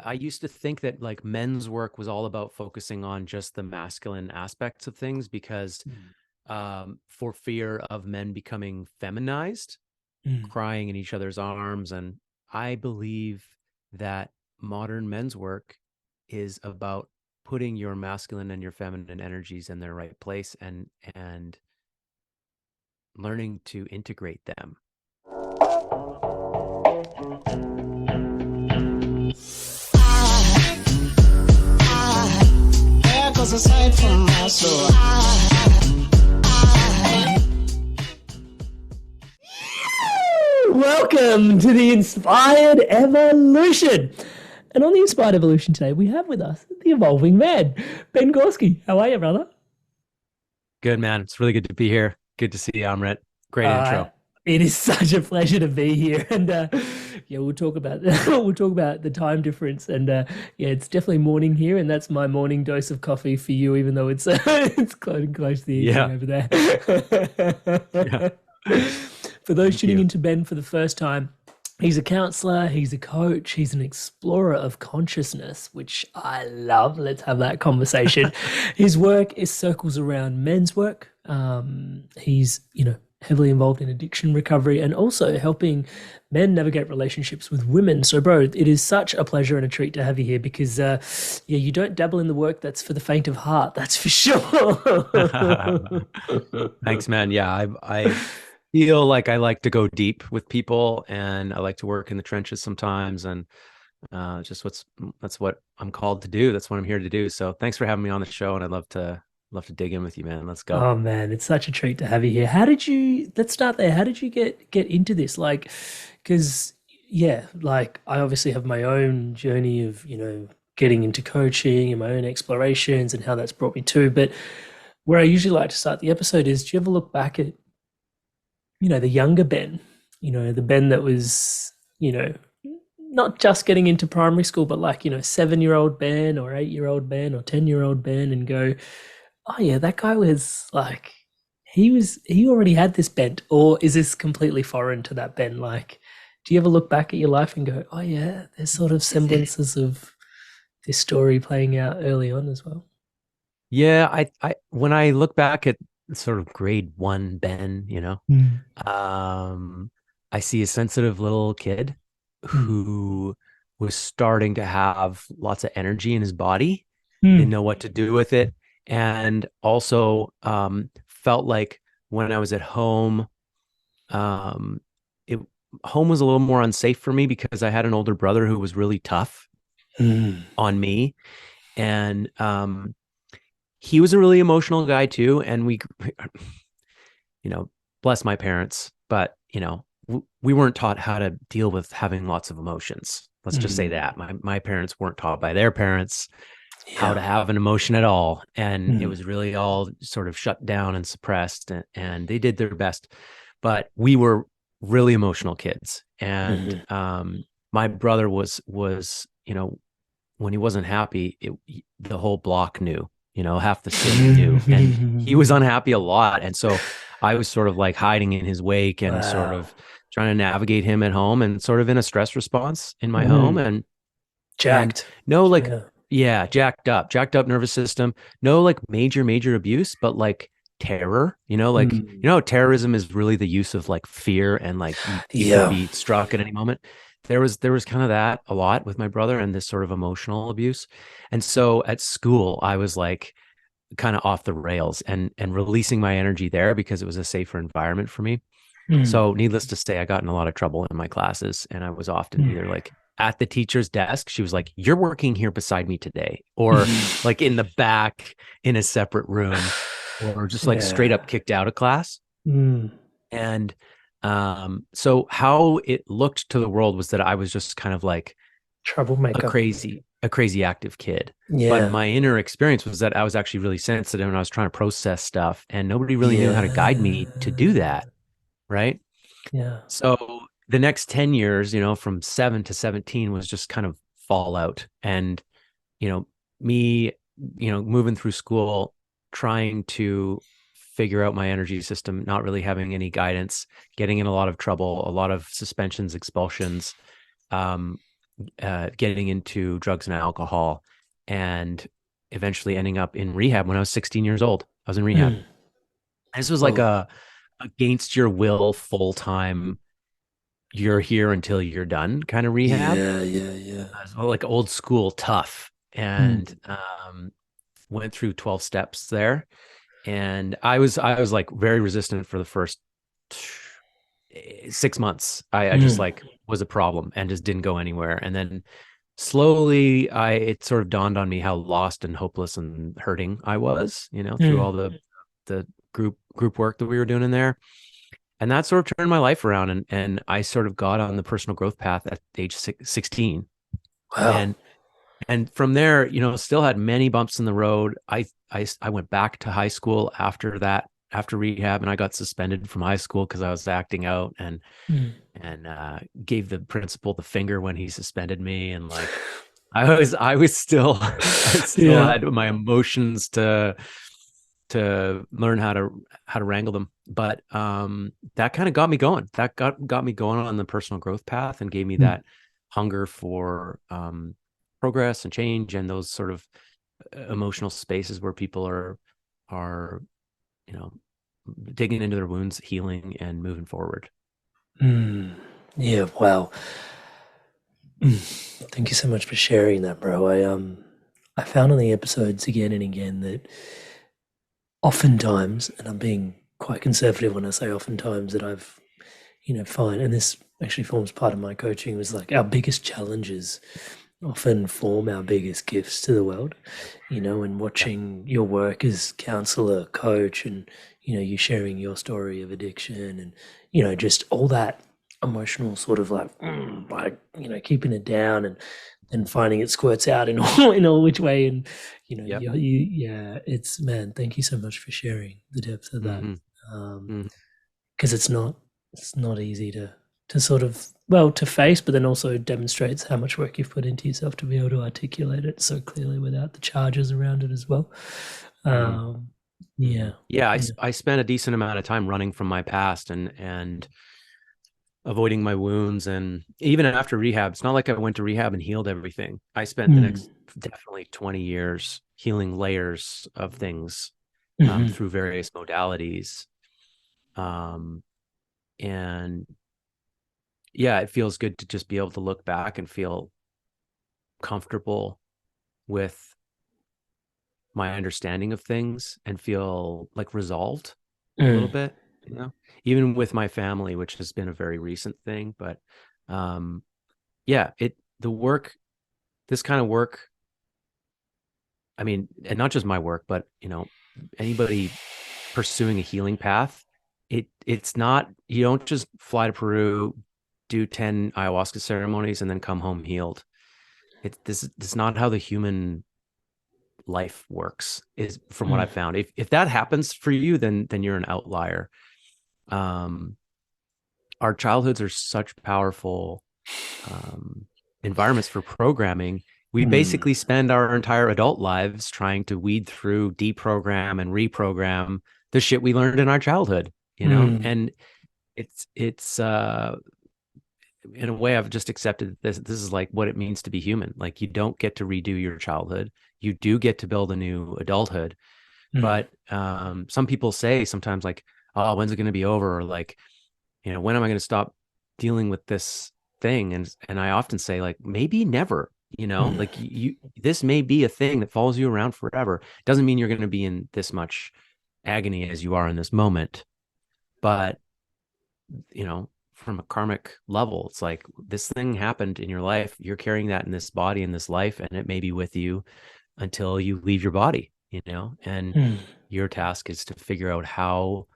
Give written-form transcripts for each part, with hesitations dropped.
I used to think that like men's work was all about focusing on just the masculine aspects of things because Mm. for fear of men becoming feminized, Mm. crying in each other's arms. And I believe that modern men's work is about putting your masculine and your feminine energies in their right place and learning to integrate them. There goes a sight from my soul. Welcome to the Inspired Evolution. And on the Inspired Evolution today, we have with us the evolving man, Ben Goresky. How are you, brother? Good, man. It's really good to be here. Good to see you, Amrit. Great Uh, intro. it is such a pleasure to be here, and yeah, we'll talk about we'll talk about the time difference, and yeah, it's definitely morning here, and that's my morning dose of coffee for you, even though it's it's close to the evening Yeah. over Yeah. there. For those Thank tuning you. into Ben for the first time, he's a counselor, he's a coach, he's an explorer of consciousness, which I love. Let's have that conversation. His work is circles around men's work. He's, heavily involved in addiction recovery and also helping men navigate relationships with women. So, bro, it is such a pleasure and a treat to have you here because, yeah, you don't dabble in the work that's for the faint of heart. That's for sure. Thanks, man. Yeah, I feel like I like to go deep with people and I like to work in the trenches sometimes and just that's what I'm called to do. That's what I'm here to do. So thanks for having me on the show and I'd love to dig in with you, man. Let's go. Oh man, it's such a treat to have you here. Let's start there. How did you get into this? Like, because yeah, like I obviously have my own journey of, getting into coaching and my own explorations and how that's brought me to. But where I usually like to start the episode is, do you ever look back at, the younger Ben, the Ben that was, not just getting into primary school, but like, 7-year-old Ben or 8-year-old Ben or 10-year-old Ben and go, oh yeah, that guy was like he already had this bent, or is this completely foreign to that Ben? Like, do you ever look back at your life and go, oh yeah, there's sort of semblances of this story playing out early on as well? Yeah, I when I look back at sort of grade one Ben, Mm. um, I see a sensitive little kid Mm. who was starting to have lots of energy in his body, didn't Mm. know what to do with it, and also felt like when I was at home, um, it home was a little more unsafe for me because I had an older brother who was really tough Mm. on me, and he was a really emotional guy too, and you know, bless my parents, but we weren't taught how to deal with having lots of emotions. Let's just say Mm. that my parents weren't taught by their parents how to Yeah. have an emotion at all, and it Mm. was really all sort of shut down and suppressed, and they did their best, but we were really emotional kids, and Mm. my brother was when he wasn't happy, the whole block knew, half the city knew, and he was unhappy a lot. And so I was sort of like hiding in his wake and sort Wow. of trying to navigate him at home and sort of in a stress response in my home. Mm. And Jacked. no, like, Yeah. yeah, jacked up nervous system, no like major abuse, but like terror, like, Mm. terrorism is really the use of like fear and like you could Yeah. be struck at any moment. There was kind of that a lot with my brother and this sort of emotional abuse. And so at school I was like kind of off the rails and releasing my energy there because it was a safer environment for me. Mm. So needless to say, I got in a lot of trouble in my classes, and I was often Mm. either like at the teacher's desk, she was like, "You're working here beside me today," or like in the back in a separate room, or just like straight up Yeah. kicked out of class. Mm. And so how it looked to the world was that I was just kind of like a Troublemaker. crazy active kid. But Yeah. my inner experience was that I was actually really sensitive and I was trying to process stuff, and nobody really knew how to guide me to do Yeah. that. Right. Yeah. So the next 10 years, from 7 to 17 was just kind of fallout. And, you know, me, moving through school, trying to figure out my energy system, not really having any guidance, getting in a lot of trouble, a lot of suspensions, expulsions. Um, getting into drugs and alcohol, and eventually ending up in rehab when I was 16 years old. I was in rehab. Mm. This was like Whoa. a against your will, full time, you're here until you're done kind of rehab. Yeah, yeah, yeah. So like old school tough. Mm. And went through 12 steps there. And I was like very resistant for the first 6 months. I just Mm. like was a problem and just didn't go anywhere. And then slowly it sort of dawned on me how lost and hopeless and hurting I was, through Mm. all the group work that we were doing in there. And that sort of turned my life around, and I sort of got on the personal growth path at age 16. Wow. And from there, still had many bumps in the road. I went back to high school after that, after rehab, and I got suspended from high school because I was acting out, and Mm. gave the principal the finger when he suspended me. And like I was still I still Yeah. had my emotions to learn how to wrangle them. But that kind of got me going. That got me going on the personal growth path and gave me Mm. that hunger for progress and change, and those sort of emotional spaces where people are you know digging into their wounds, healing, and moving forward. Mm. Yeah, wow. Mm. Thank you so much for sharing that, bro. I found on the episodes again and again that oftentimes, and I'm being quite conservative when I say oftentimes, that I've, find, and this actually forms part of my coaching, was like our biggest challenges often form our biggest gifts to the world, and Yeah. watching your work as counselor, coach, and, you sharing your story of addiction and, just all that emotional sort of like, keeping it down and finding it squirts out in all which way. And, Yep. yeah, it's, man, thank you so much for sharing the depth of that. Mm-hmm. Um, Mm-hmm. because it's not easy to sort of, well, to face, but then also demonstrates how much work you've put into yourself to be able to articulate it so clearly without the charges around it as well. Mm-hmm. Um, yeah, Yeah, yeah. I spent a decent amount of time running from my past, and avoiding my wounds. And even after rehab, it's not like I went to rehab and healed everything. I spent the Mm, next definitely 20 years healing layers of things mhm, through various modalities. Um, and yeah, it feels good to just be able to look back and feel comfortable with my understanding of things and feel like resolved a little mm, bit, even with my family, which has been a very recent thing. But um, yeah, the work, this kind of work, I mean, and not just my work, but anybody pursuing a healing path, it's not, you don't just fly to Peru, do 10 ayahuasca ceremonies and then come home healed. It's not how the human life works, is from what mm, I've found. If that happens for you, then you're an outlier. Um, our childhoods are such powerful um, environments for programming. We mm, basically spend our entire adult lives trying to weed through, deprogram, and reprogram the shit we learned in our childhood, mm, and it's in a way I've just accepted this is like what it means to be human. Like, you don't get to redo your childhood. You do get to build a new adulthood. mm, But some people say sometimes, like, oh, when's it going to be over? Or like, when am I going to stop dealing with this thing? And I often say, like, maybe never. mm, Like, this may be a thing that follows you around forever. Doesn't mean you're going to be in this much agony as you are in this moment. But from a karmic level, it's like, this thing happened in your life. You're carrying that in this body, in this life, and it may be with you until you leave your body. And mm, your task is to figure out how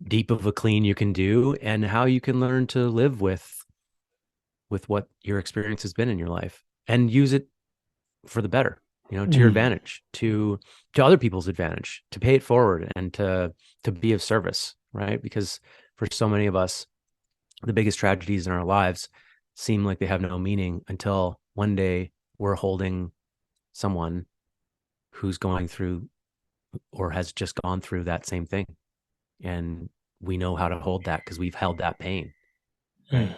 deep of a clean you can do, and how you can learn to live with what your experience has been in your life, and use it for the better, to your mm, advantage, to other people's advantage, to pay it forward, and to be of service, right? Because for so many of us, the biggest tragedies in our lives seem like they have no meaning until one day we're holding someone who's going through or has just gone through that same thing, and we know how to hold that because we've held that pain, mm. right?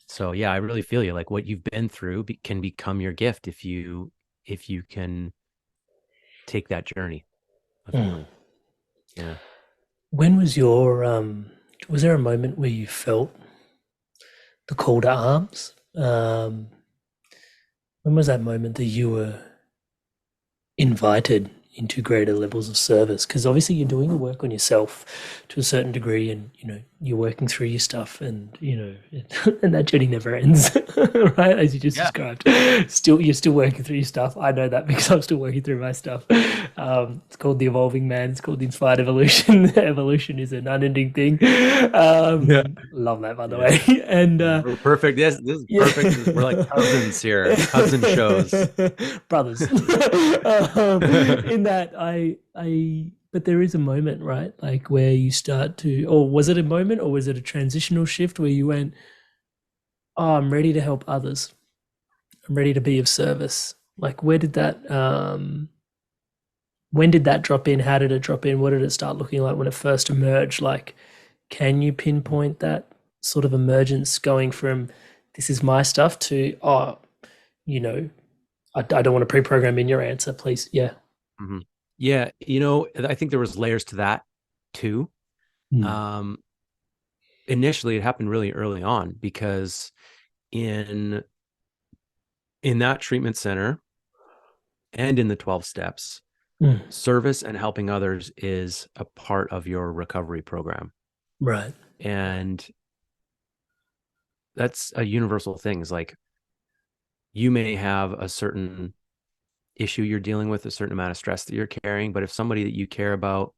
So yeah, I really feel you. Like what you've been through can become your gift if you can take that journey of Mm. healing. Yeah. When was there a moment where you felt the call to arms? When was that moment that you were invited into greater levels of service? Because obviously you're doing the work on yourself to a certain degree, and you're working through your stuff, and and that journey never ends, right? As you just Yeah. described, you're still working through your stuff. I know that because I'm still working through my stuff. It's called the evolving man. It's called the inspired evolution. Evolution is an unending thing. Yeah. Love that, by the Yeah. way. And We're perfect. This is yeah. perfect. We're like cousins here. Cousin shows. Brothers. In that but there is a moment, right? Like where you start to, or was it a moment, or was it a transitional shift where you went, oh, I'm ready to help others. I'm ready to be of service. Like when did that drop in? How did it drop in? What did it start looking like when it first emerged? Like, can you pinpoint that sort of emergence going from this is my stuff to, oh, you know, I don't want to pre-program in your answer, please. Yeah. Mhm. Yeah, I think there was layers to that too. Mm. Um, Initially, it happened really early on because in in that treatment center and in the 12 steps, Mm. service and helping others is a part of your recovery program. Right. And that's a universal thing. Is like you may have a certain issue you're dealing with, a certain amount of stress that you're carrying, but if somebody that you care about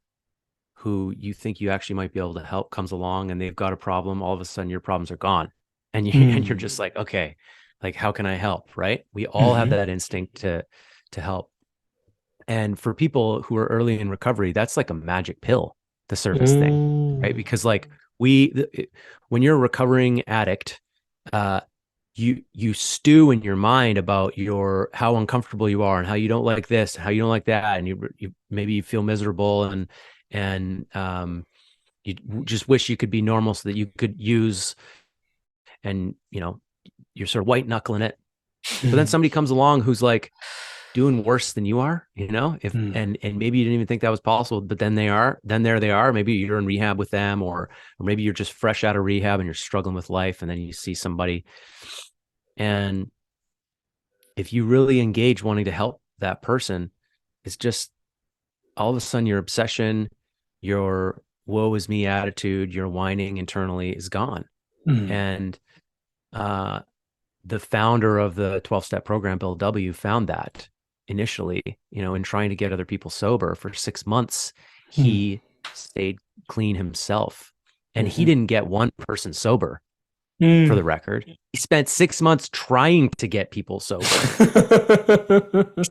who you think you actually might be able to help comes along and they've got a problem, all of a sudden your problems are gone. And you're Mm. just like, okay, like how can I help? Right. We all have Hmm. that instinct to help. And for people who are early in recovery, that's like a magic pill, the service thing, right? Mm. Because like when you're a recovering addict, uh, you stew in your mind about your how uncomfortable you are and how you don't like this, how you don't like that, and you maybe you feel miserable and you just wish you could be normal so that you could use and you're sort of white knuckling it. But then Mm. somebody comes along who's like doing worse than you are, if Mm. and maybe you didn't even think that was possible, but then there they are. Maybe you're in rehab with them, or maybe you're just fresh out of rehab and you're struggling with life, and then you see somebody, and if you really engage wanting to help that person, it's just all of a sudden your obsession, your woe is me attitude, your whining internally is gone. Mm. And uh, the founder of the 12-step program, Bill W., found that initially, in trying to get other people sober for 6 months, Mm. he stayed clean himself. And he Mhm. didn't get one person sober, for Mm. the record. He spent 6 months trying to get people sober.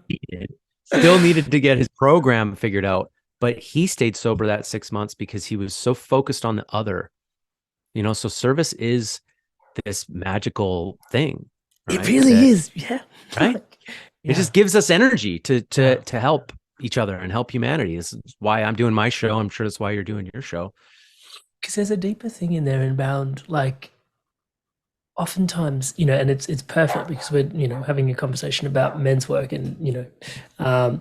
He did. Still needed to get his program figured out, but he stayed sober that 6 months because he was so focused on the other. So service is this magical thing, It right? really is. Yeah. Right? It Yeah. just gives us energy to Yeah. to to help each other and help humanity. This is why I'm doing my show. I'm sure that's why you're doing your show. Because there's a deeper thing in there inbound, like oftentimes, and it's perfect because we're, having a conversation about men's work, and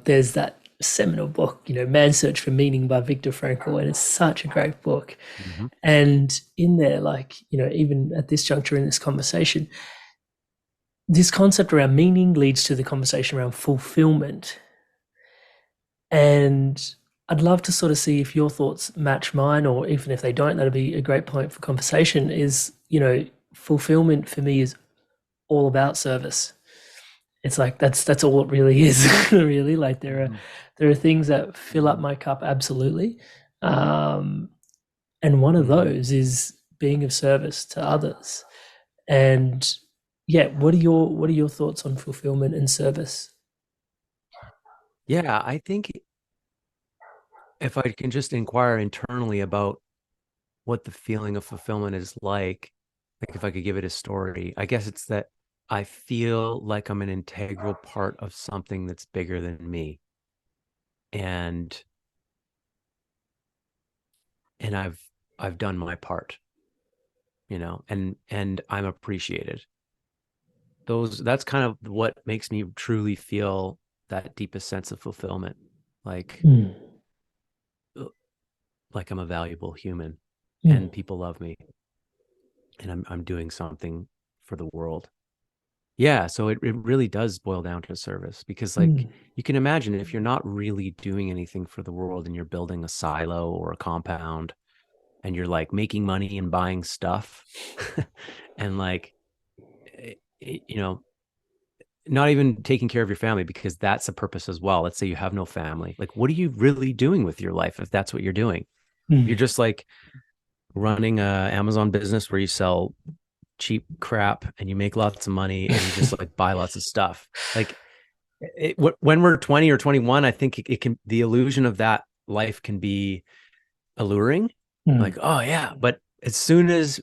there's that seminal book, Man's Search for Meaning by Viktor Frankl, and it's such a great book. Mhm. And in there, like, even at this juncture in this conversation, this concept around meaning leads to the conversation around fulfillment. And I'd love to sort of see if your thoughts match mine, or even if they don't, that'd be a great point for conversation. Is, fulfillment for me is all about service. It's like that's all it really is, really. Like Mhm. there are things that fill up my cup, absolutely. Um, and one of Mhm. those is being of service to others. And yeah, what are your thoughts on fulfillment and service? Yeah, I think if I can just inquire internally about what the feeling of fulfillment is like if I could give it a story, I guess it's that I feel like I'm an integral part of something that's bigger than me. And and I've done my part. and I'm appreciated. That's kind of what makes me truly feel that deepest sense of fulfillment. Like Mm, like I'm a valuable human mm, and people love me and I'm doing something for the world. Yeah, so it really does boil down to service because like mm, you can imagine if you're not really doing anything for the world and you're building a silo or a compound and you're like making money and buying stuff and like you know not even taking care of your family because that's a purpose as well. Let's say you have no family. Like what are you really doing with your life if that's what you're doing? You're mm. just like running a Amazon business where you sell cheap crap and you make lots of money and you just like buy lots of stuff. Like when we're 20 or 21, I think it can, the illusion of that life can be alluring. Mm, Like, oh yeah. But as soon as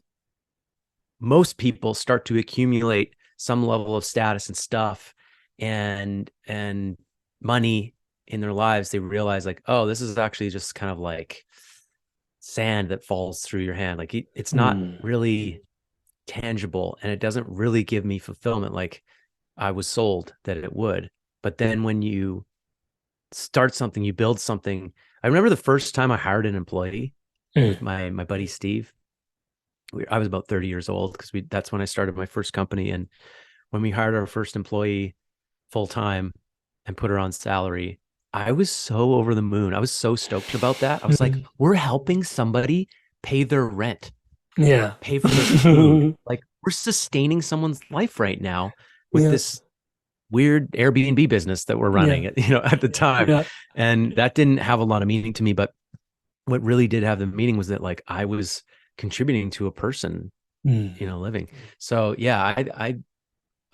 most people start to accumulate some level of status and stuff and money in their lives, they realize like, oh, this is actually just kind of like sand that falls through your hand. Like it's not mm, really tangible and it doesn't really give me fulfillment like I was sold that it would. But then when you start something, you build something. I remember the first time I hired an employee mm, with my buddy Steve. I was about 30 years old because we that's when I started my first company. And when we hired our first employee full time and put her on salary, I was so over the moon. I was so stoked about that. I was like, mm. we're helping somebody pay their rent, Yeah. pay for their food. Like we're sustaining someone's life right now with Yeah. this weird Airbnb business that we're Yeah. running at, at the time. Yeah. And that didn't have a lot of meaning to me, but what really did have the meaning was that like I was contributing to a person, Mm, living. So yeah, I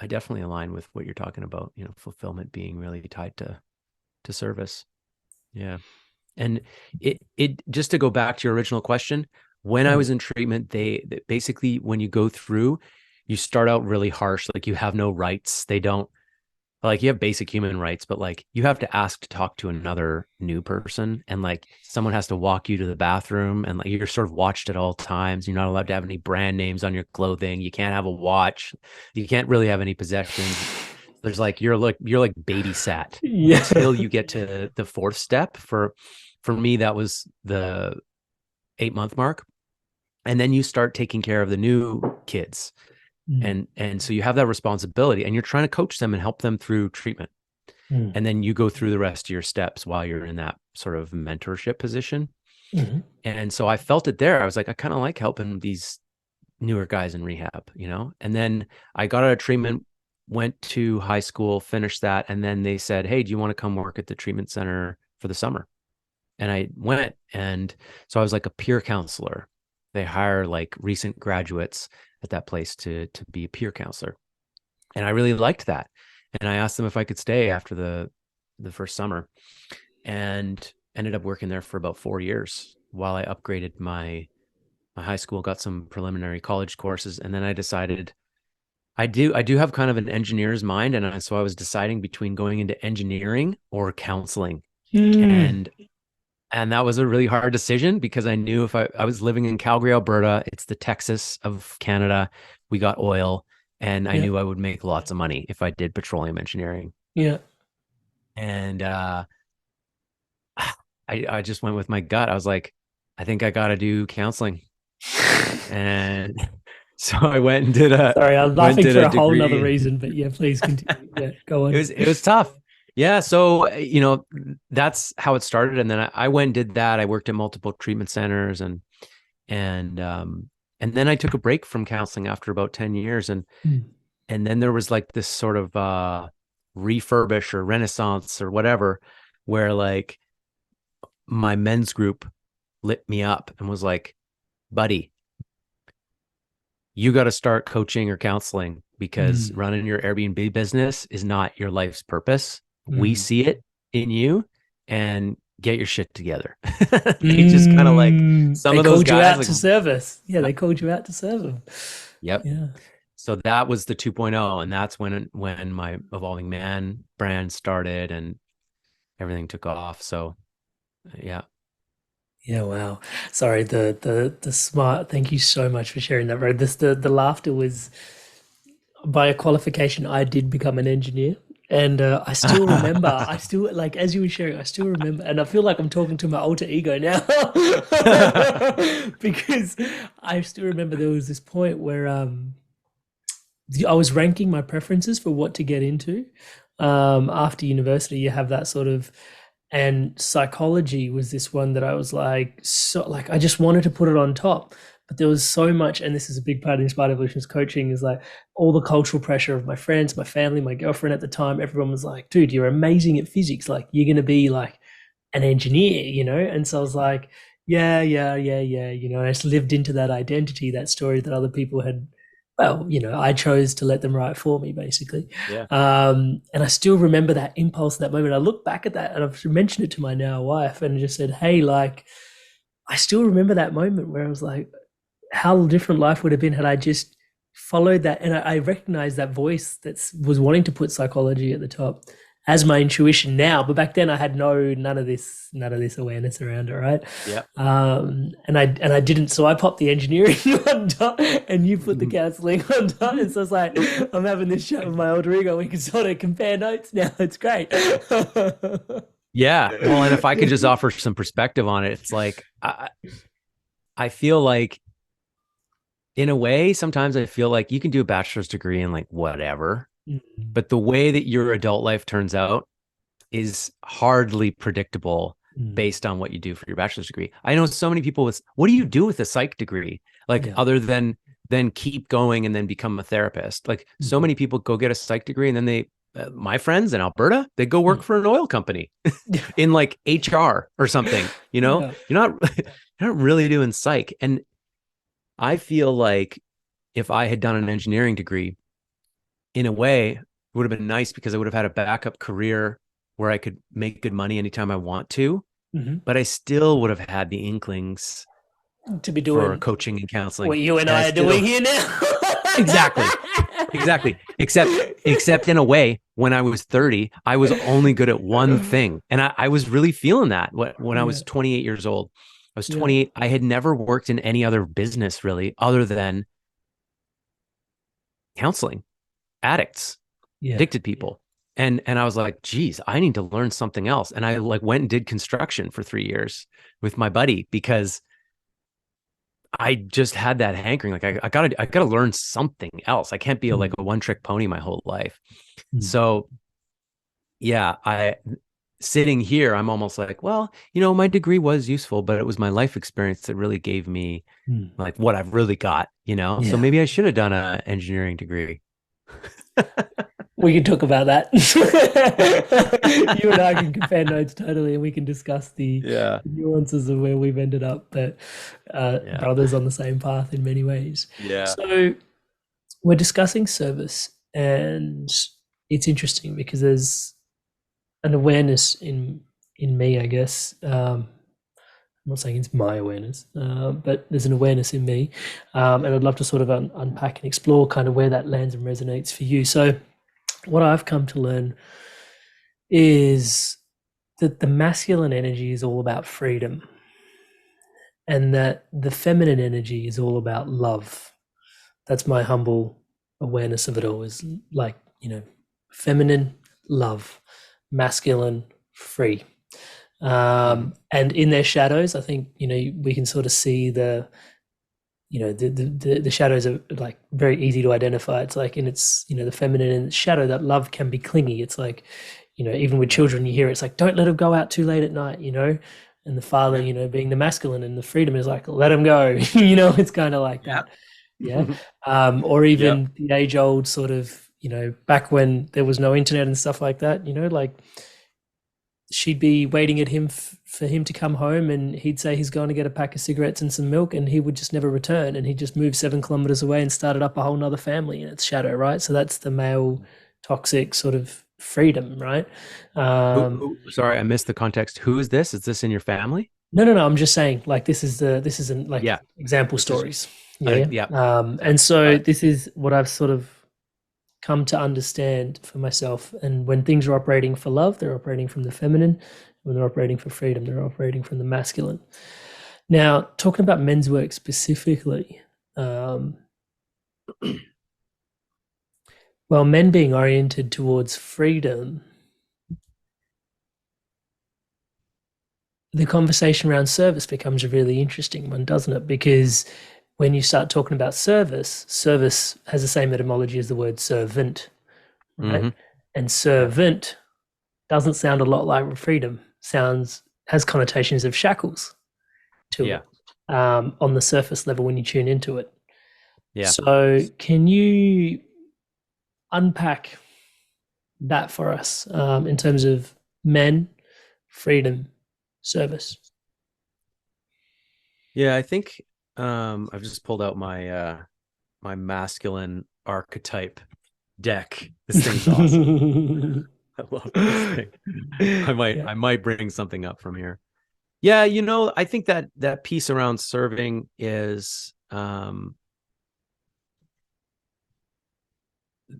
definitely align with what you're talking about, fulfillment being really tied to service. Yeah. And it just to go back to your original question, when I mm, was in treatment, they basically when you go through, you start out really harsh, like you have no rights. They don't like you have basic human rights, but like you have to ask to talk to another new person and like someone has to walk you to the bathroom and like you're sort of watched at all times. You're not allowed to have any brand names on your clothing. You can't have a watch. You can't really have any possessions. There's like you're like babysat yeah. until you get to the fourth step. For me, that was the 8 month mark. And then you start taking care of the new kids. Mm, And so you have that responsibility and you're trying to coach them and help them through treatment. mm, And then you go through the rest of your steps while you're in that sort of mentorship position. mhm, And so I felt it there. I was like, I kind of like helping these newer guys in rehab. And then I got out of treatment, went to high school, finished that. And then they said, hey, do you want to come work at the treatment center for the summer? And I went. And so I was like a peer counselor. They hire like recent graduates at that place to be a peer counselor. And I really liked that. And I asked them if I could stay after the first summer and ended up working there for about 4 years while I upgraded my high school, got some preliminary college courses, and then I decided I do have kind of an engineer's mind, and so I was deciding between going into engineering or counseling, mm. and and that was a really hard decision because I knew if I was living in Calgary, Alberta, it's the Texas of Canada. We got oil, and I Yeah. knew I would make lots of money if I did petroleum engineering. Yeah. And I just went with my gut. I was like, I think I got to do counseling, and so I Sorry, I'm went laughing did for a a whole nother degree. reason, but yeah, please continue. Yeah, go on. It was tough. Yeah, so that's how it started, and then I went and did that. I worked at multiple treatment centers, and and then I took a break from counseling after about 10 years, Mm, and then there was like this sort of refurbish or renaissance or whatever, where like my men's group lit me up and was like, buddy, you got to start coaching or counseling because mm, running your Airbnb business is not your life's purpose. We mm, see it in you and get your shit together. They just kind of like mm. some They of those called you guys out like, to service. Yeah, yep, they called you out to serve them. yep. Yeah. So that was the 2.0 and that's when my evolving man brand started and everything took off. So yeah. Yeah, wow. Sorry, the smart. Thank you so much for sharing that, bro. The laughter was by a qualification. I did become an engineer, and I still remember. I still like as you were sharing. I still remember, and I feel like I'm talking to my alter ego now because I still remember there was this point where I was ranking my preferences for what to get into. After university, you have that sort of, and psychology was this one that I was like, so like I just wanted to put it on top, but there was so much, and this is a big part of Inspired Evolutions coaching, is like all the cultural pressure of my friends, my family, my girlfriend at the time. Everyone was like, "Dude, you're amazing at physics. Like, you're gonna be like an engineer, you know?" And so I was like, "Yeah, yeah, yeah, yeah." You know, I just lived into that identity, that story that other people had, well, you know, I chose to let them write for me, basically. Yeah. And I still remember that impulse, that moment. I look back at that and I've mentioned it to my now wife and just said, hey, like, I still remember that moment where I was like, how different life would have been had I just followed that. And I recognized that voice that was wanting to put psychology at the top as my intuition now. But back then I had none of this awareness around it, right? Yeah. And I didn't. So I popped the engineering on top, and you put the counselling on top. And so it's like I'm having this chat with my alter ego. We can sort of compare notes now. It's great. Yeah. Well, and if I could just offer some perspective on it, it's like I feel like in a way, sometimes I feel like you can do a bachelor's degree in like whatever, Mm, but the way that your adult life turns out is hardly predictable mm. based on what you do for your bachelor's degree. I know so many people with, what do you do with a psych degree? Like Yeah. other than keep going and then become a therapist. Like so Mhm. many people go get a psych degree and then my friends in Alberta, they go work for an oil company in like HR or something, you know, Yeah. you're not really doing psych. And I feel like if I had done an engineering degree, in a way, it would have been nice because I would have had a backup career where I could make good money anytime I want to, Hmm. but I still would have had the inklings To be for doing coaching and counseling. what you and And I I are doing still, here now. exactly, exactly. Except in a way, when I was 30, I was only good at one thing. And I was really feeling that when I Yeah. was 28 years old. I was Yeah. 28. I had never worked in any other business really, other than counseling addicts, Yeah. addicted people. And I was like, geez, I need to learn something else. And I like went and did construction for 3 years with my buddy because I just had that hankering. Like I gotta learn something else. I can't be like Mm. a one trick pony my whole life. Mm. So yeah, I sitting here, I'm almost like, well, my degree was useful, but it was my life experience that really gave me Mm. like what I've really got. So Yeah. maybe I should have done an engineering degree. We can talk about that. You and I can compare notes totally, and we can discuss the Yeah. nuances of where we've ended up, but Yeah. brothers on the same path in many ways. Yeah. So we're discussing service, and it's interesting because there's an awareness in me, I guess. I'm not saying it's my awareness, but there's an awareness in me, and I'd love to sort of unpack and explore kind of where that lands and resonates for you. So, what I've come to learn is that the masculine energy is all about freedom, and that the feminine energy is all about love. That's my humble awareness of it all. Is like feminine love, masculine free. Mhm. And in their shadows, I think we can sort of see the shadows are like very easy to identify. It's like in its the feminine in its shadow, that love can be clingy. It's like even with Yeah. children, you hear it's like, don't let them go out too late at night, and the father, Yeah. being the masculine, and the freedom is like, let them go. It's kind of like Yeah. that. Yeah. Or Yep. even the age old sort of back when there was no internet and stuff like that, like she'd be waiting at him for him to come home, and he'd say he's going to get a pack of cigarettes and some milk, and he would just never return, and he'd just move 7 kilometers away and started up a whole nother family in its shadow, right? So that's the male toxic sort of freedom, right? um Sorry, I missed the context. Who is this? Is this in your family? no, no, no, I'm just saying, like, this isn't like Yeah. example This is, stories. Yeah, yeah. yeah. Yeah. And Got so it. this is what I've sort of come to understand for myself. And when things are operating for love, they're operating from the feminine. When they're operating for freedom, they're operating from the masculine. Now, talking about men's work specifically, um, well, men being oriented towards freedom, the conversation around service becomes a really interesting one, doesn't it? Because when you start talking about service, service has the same etymology as the word servant, right? Hmm. And Yeah. servant doesn't sound a lot like freedom. Sounds has connotations of shackles to Yeah. it on the surface level when you tune into it. Yeah. So, can you unpack that for us in terms of men, freedom, service? Yeah. I think I've just pulled out my masculine archetype deck. This thing's awesome. I love this thing. Yeah. I might bring something up from here. Yeah, I think that piece around serving is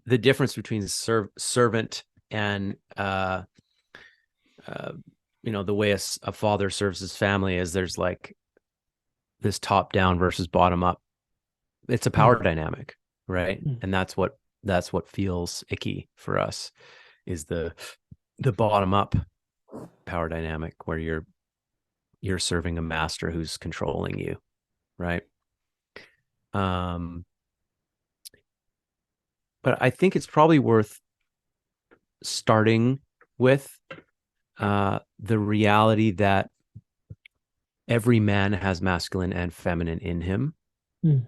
the difference between servant and uh the way a father serves his family is there's like this top down versus bottom up. It's a Mm, power dynamic, right? mm, And that's what feels icky for us is the bottom up power dynamic where you're serving a master who's controlling you, right? um but I think it's probably worth starting with the reality that every man has masculine and feminine in him. mm,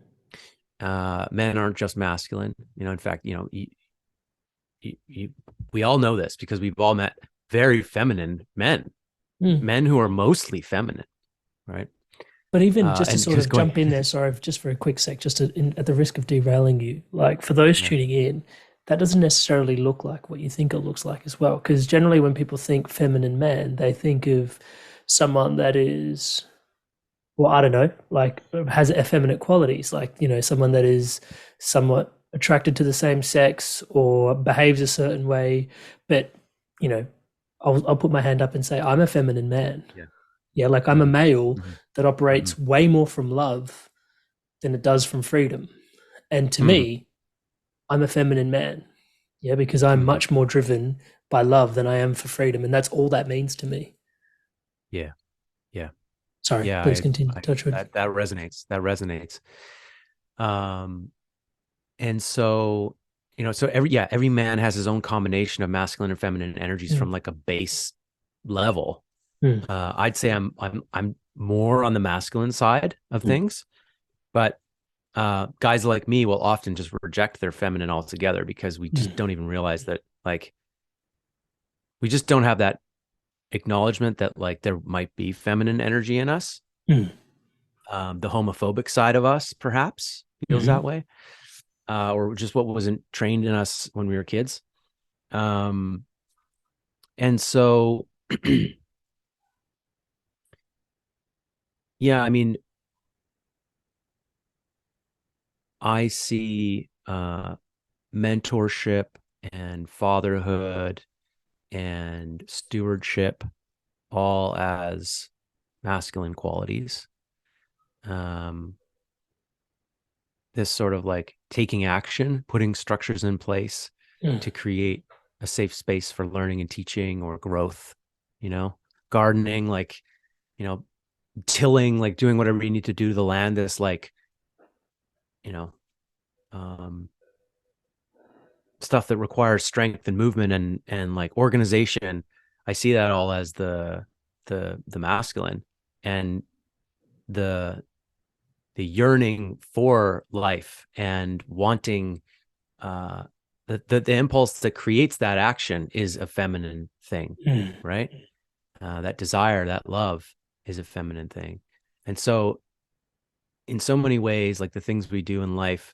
Men aren't just masculine. In fact, we all know this because we've all met very feminine men, mm. men who are mostly feminine, right? But even just to And sort just of going, jump in there, sorry, just for a quick sec, just at the risk of derailing you, like for those yeah, tuning in, that doesn't necessarily look like what you think it looks like as well. Because generally, when people think feminine man, they think of someone that is, well, I don't know, like has effeminate qualities, like, someone that is somewhat attracted to the same sex or behaves a certain way. But, you know, I'll put my hand up and say, I'm a feminine man. yeah. Yeah, like I'm a Hmm. male Hmm. that Hmm. operates way more from love than it does from freedom. And to Hmm. me, I'm a feminine man. Yeah, because I'm Hmm. much more driven by love than I am for freedom. And that's all that means to me. Yeah, yeah, Sorry, yeah. please continue. Touchwood. That resonates. That resonates. Um, and so so every man has his own combination of masculine and feminine energies Mm, from like a base level. mm, I'd say I'm more on the masculine side of mm, things, but guys like me will often just reject their feminine altogether because we just mm, don't even realize that, like, we just don't have that acknowledgement that like there might be feminine energy in us. mm, The homophobic side of us perhaps feels mhm. that way, or just what wasn't trained in us when we were kids. Um, and so, yeah, I mean, I see mentorship and fatherhood and stewardship all as masculine qualities. Um, this sort of like taking action, putting structures in place Mm, to create a safe space for learning and teaching or growth, you know, gardening, like, you know, tilling, like doing whatever you need to do to the land. This like, you know, um, stuff that requires strength and movement and like organization. I see that all as the masculine, and the yearning for life and wanting uh the impulse that creates that action is a feminine thing, mm, right? That desire, that love is a feminine thing. And so in so many ways, like the things we do in life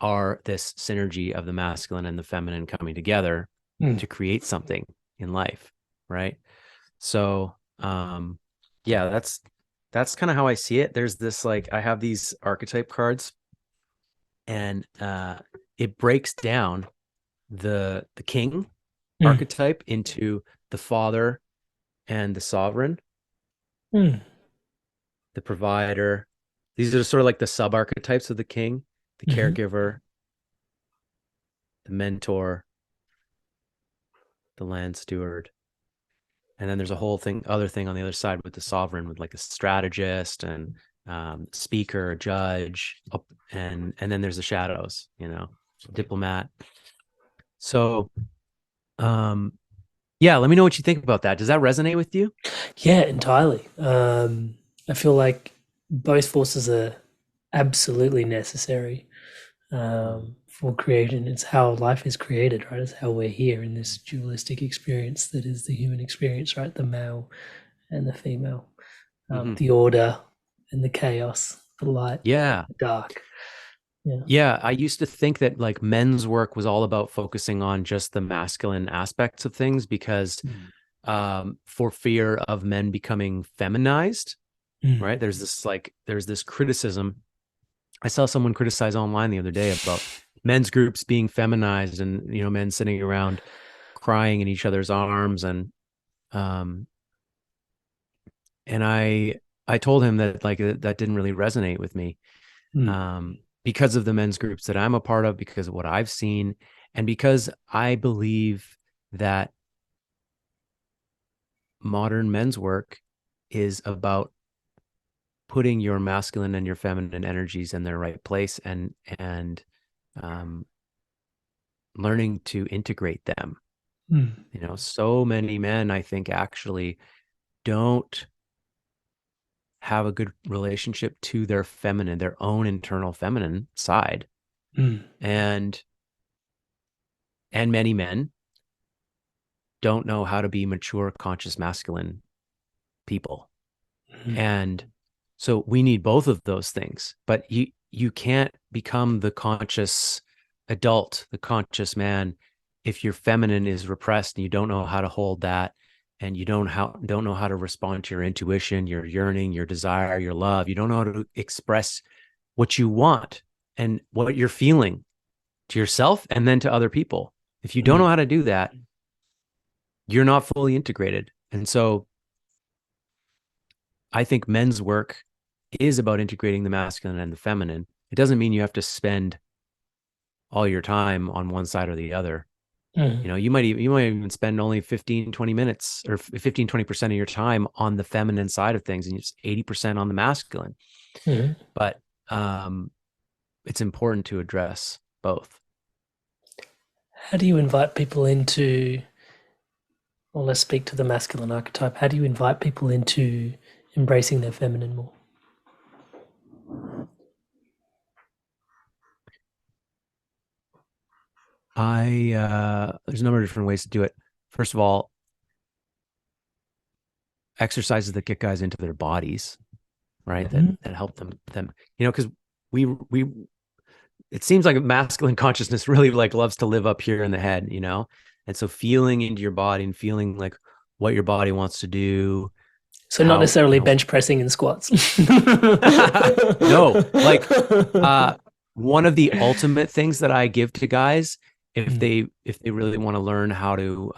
are this synergy of the masculine and the feminine coming together mm. to create something in life, right? So yeah, that's kind of how I see it. There's this, like, I have these archetype cards, and it breaks down the king Mm. archetype into the father and the sovereign, Mm. the provider. These are sort of like the sub archetypes of the king, the Hmm. caregiver, the mentor, the land steward. And then there's a whole other thing on the other side with the sovereign, with like a strategist and speaker, judge, and then there's the shadows, diplomat. So, um, yeah, let me know what you think about that. Does that resonate with you? Yeah, entirely. I feel like both forces are absolutely necessary for creation. It's how life is created, right? It's how we're here in this dualistic experience that is the human experience, right? The male and the female, Mm-hmm. the order and the chaos, the light, Yeah. the dark. Yeah. Yeah, I used to think that like men's work was all about focusing on just the masculine aspects of things because for fear of men becoming feminized, Mm. right? There's this criticism. I saw someone criticize online the other day about men's groups being feminized and men sitting around crying in each other's arms um and I told him that like that didn't really resonate with me Mm. because of the men's groups that I'm a part of, because of what I've seen, and because I believe that modern men's work is about putting your masculine and your feminine energies in their right place and um, learning to integrate them. Mm. So many men, I think, actually don't have a good relationship to their feminine, their own internal feminine side, Mm. and many men don't know how to be mature, conscious, masculine people. Mm. And so we need both of those things, but you can't become the conscious adult, the conscious man, if your feminine is repressed and you don't know how to hold that, and you don't know how to respond to your intuition, your yearning, your desire, your love. You don't know how to express what you want and what you're feeling to yourself and then to other people. If you don't Mm. know how to do that, you're not fully integrated. And so I think men's work is about integrating the masculine and the feminine. It doesn't mean you have to spend all your time on one side or the other. Mm. You might even spend only 15, 20 minutes or 15, 20% of your time on the feminine side of things and just 80% on the masculine. Mm. But it's important to address both. How do you invite people into, well, let's speak to the masculine archetype. How do you invite people into embracing their feminine more? There's a number of different ways to do it. First of all, exercises that get guys into their bodies, right? That Mm. that help them, because we it seems like masculine consciousness really like loves to live up here in the head. And so feeling into your body and feeling like what your body wants to do, So not how, necessarily bench pressing and squats. no, like one of the ultimate things that I give to guys Mm. if they really want to learn how to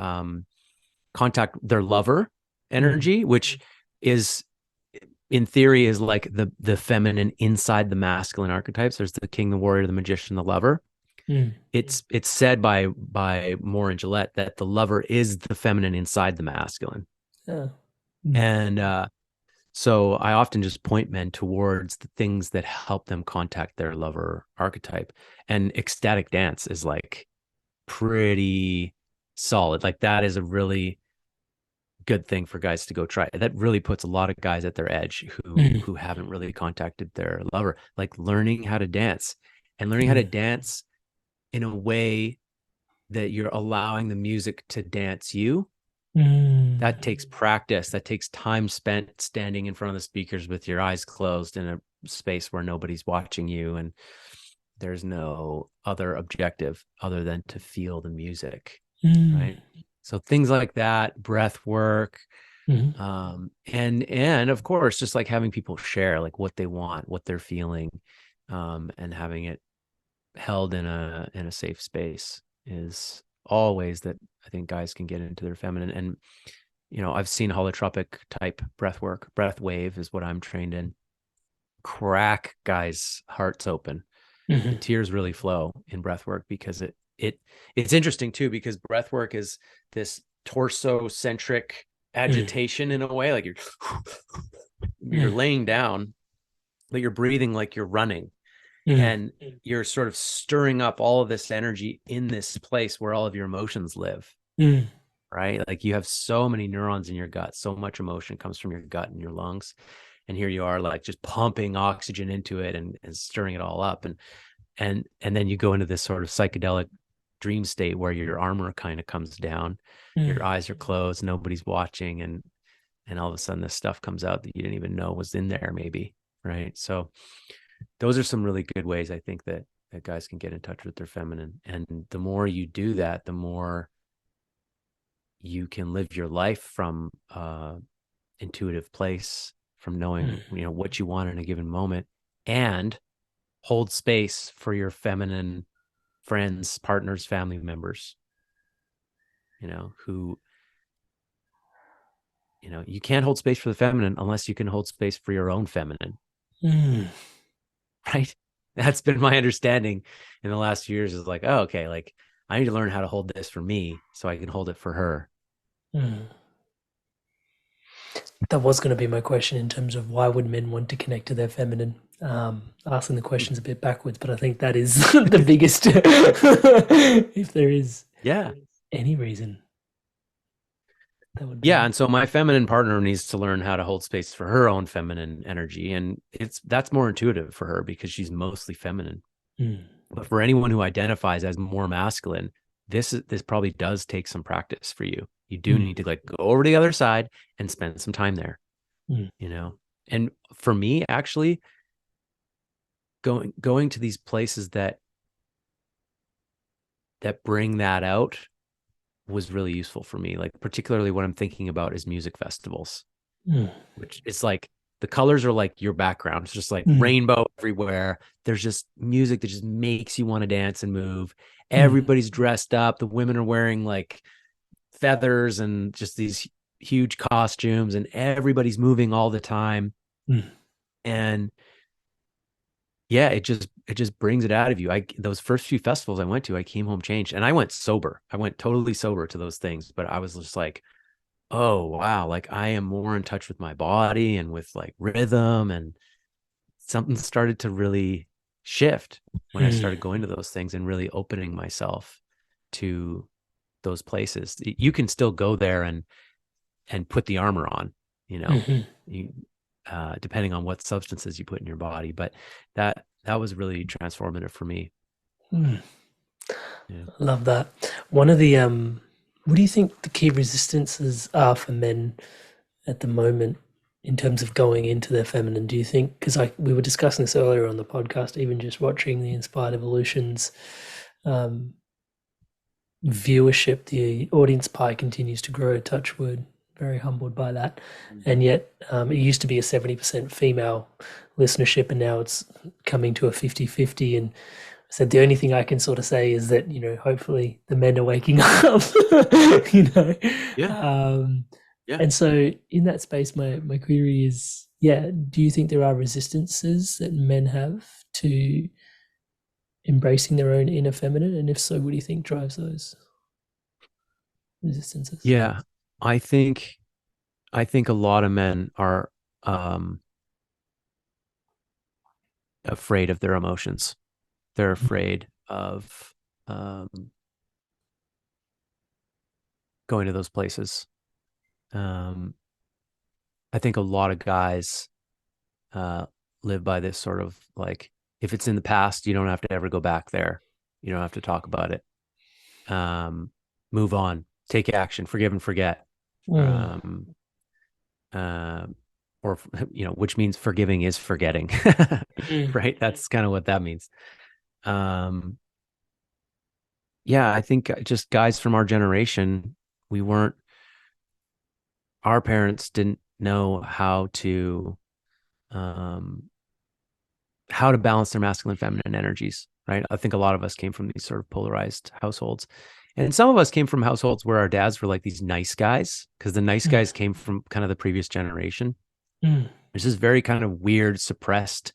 contact their lover Mm. energy, which is in theory is like the feminine inside the masculine archetypes. There's the king, the warrior, the magician, the lover. Mm. It's said by Moore and Gillette that the lover is the feminine inside the masculine. Yeah. Mm. And so I often just point men towards the things that help them contact their lover archetype. And ecstatic dance is like pretty solid. Like that is a really good thing for guys to go try. That really puts a lot of guys at their edge Mm. who haven't really contacted their lover. Like learning how to dance and learning how to Mm. dance in a way that you're allowing the music to dance you. Mm. That takes practice. That takes time spent standing in front of the speakers with your eyes closed in a space where nobody's watching you and there's no other objective other than to feel the music, Mm. right? So things like that, breath work, Mm. and of course, just like having people share like what they want, what they're feeling, and having it held in a safe space. is all ways that I think guys can get into their feminine. And, I've seen holotropic type breath work. Breath wave is what I'm trained in. Crack guys' hearts open. The Hmm. tears really flow in breath work because it's interesting too, because breath work is this torso centric agitation in a way, like you're Mm. laying down, but you're breathing like you're running, Mm. and you're sort of stirring up all of this energy in this place where all of your emotions live, Mm. right? Like you have so many neurons in your gut, so much emotion comes from your gut and your lungs, and here you are like just pumping oxygen into it and stirring it all up, and then you go into this sort of psychedelic dream state where your armor kind of comes down, your Mm. eyes are closed, nobody's watching, and all of a sudden this stuff comes out that you didn't even know was in there, maybe, right? So those are some really good ways I think that guys can get in touch with their feminine. And the more you do that, the more you can live your life from intuitive place, from knowing what you want in a given moment, and hold space for your feminine friends, partners, family members, who, you can't hold space for the feminine unless you can hold space for your own feminine. Mm. Right? That's been my understanding in the last few years, is like, oh, okay, like I need to learn how to hold this for me so I can hold it for her. Mm. That was going to be my question in terms of why would men want to connect to their feminine? Asking the questions a bit backwards, but I think that is the biggest, if there is Yeah. any reason, that would Yeah. be. And so my feminine partner needs to learn how to hold space for her own feminine energy. And that's more intuitive for her because she's mostly feminine. Mm. But for anyone who identifies as more masculine, this probably does take some practice for you. You do Mm. need to like go over to the other side and spend some time there, Mm. you know. And for me, actually, going to these places that bring that out was really useful for me. Like particularly what I'm thinking about is music festivals, Mm. which it's like the colors are like your background. It's just like Mm. rainbow everywhere. There's just music that just makes you want to dance and move. Mm. Everybody's dressed up. The women are wearing like feathers and just these huge costumes, and everybody's moving all the time. Mm. And yeah, it just brings it out of you. Those first few festivals I went to, I came home changed, and I went sober. I went totally sober to those things, but I was just like, oh wow, like I am more in touch with my body and with like rhythm, and something started to really shift when I Mm. started going to those things and really opening myself to those places. You can still go there and put the armor on, you know, Mhm. you, depending on what substances you put in your body. But that was really transformative for me. Mm. Yeah. Love that. One of the what do you think the key resistances are for men at the moment in terms of going into their feminine? Do you think, because we were discussing this earlier on the podcast, even just watching the Inspired Evolutions um, viewership, the audience pie continues to grow, touch wood, very humbled by that. And yet it used to be a 70% female listenership, and now it's coming to a 50-50. And so the only thing I can sort of say is that, hopefully the men are waking up, you know. Yeah. Um, Yeah. and so in that space, my query is, yeah, do you think there are resistances that men have to embracing their own inner feminine? And if so, what do you think drives those resistances? Yeah. I think I think a lot of men are um afraid of their emotions. They're afraid of um going to those places. Um I think a lot of guys uh live by this sort of like, if it's in the past, you don't have to ever go back there. You don't have to talk about it. Um Move on, take action, forgive and forget. Mm. Um uh, or which means forgiving is forgetting. Mm. Right? That's kind of what that means. Um yeah, I think just guys from our generation, we weren't our parents didn't know um how to balance their masculine and feminine energies. right? I think a lot of us came from these sort of polarized households. And some of us came from households where our dads were like these nice guys, because the nice Mm, guys came from kind of the previous generation. mm, There's this very kind of weird, suppressed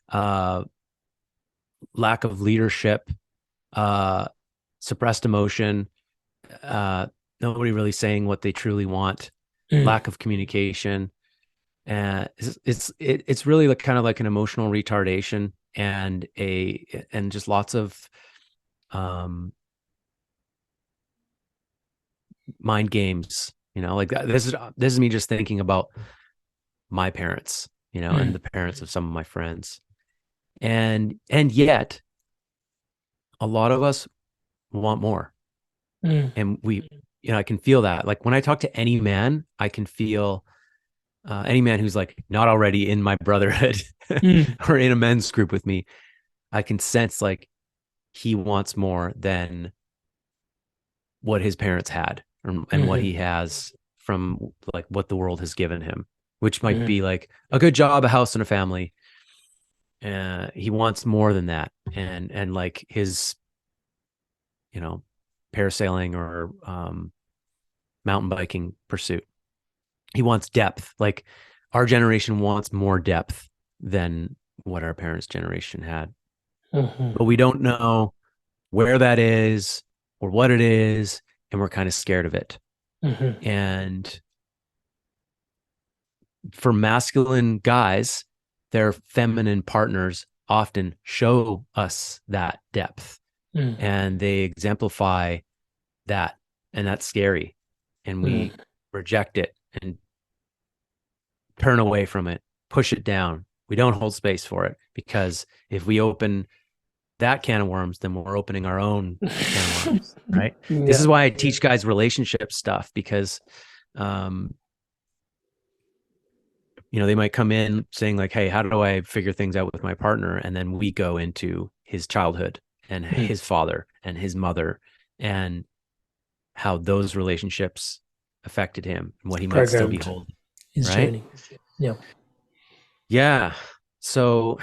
uh, lack of leadership, uh, suppressed emotion, uh, nobody really saying what they truly want, mm, lack of communication. And it's really like kind of like an emotional retardation and just lots of um, mind games. Like this is me just thinking about my parents, and mm, the parents of some of my friends, and yet a lot of us want more, mm, and I can feel that. Like when I talk to any man, I can feel any man who's like not already in my brotherhood mm, or in a men's group with me. I can sense like he wants more than what his parents had, and what mhm, he has from like what the world has given him, which might mhm, be like a good job, a house, and a family. He wants more than that, and like his, you know, parasailing or mountain biking pursuit. He wants depth. Like our generation wants more depth than what our parents' generation had, mhm, but we don't know where that is or what it is, and we're kind of scared of it. mhm, And for masculine guys, their feminine partners often show us that depth, mm, and they exemplify that, and that's scary, and mm, we reject it and turn away from it, push it down. We don't hold space for it, because if we open that can of worms, then we're opening our own can of worms, right? This yeah. is why I teach guys relationship stuff, because um, they might come in saying like, hey, how do I figure things out with my partner? And then we go into his childhood and Mm, his father and his mother, and how those relationships affected him and what he might still be programmed holding, his right? journey. Yeah. Yeah. So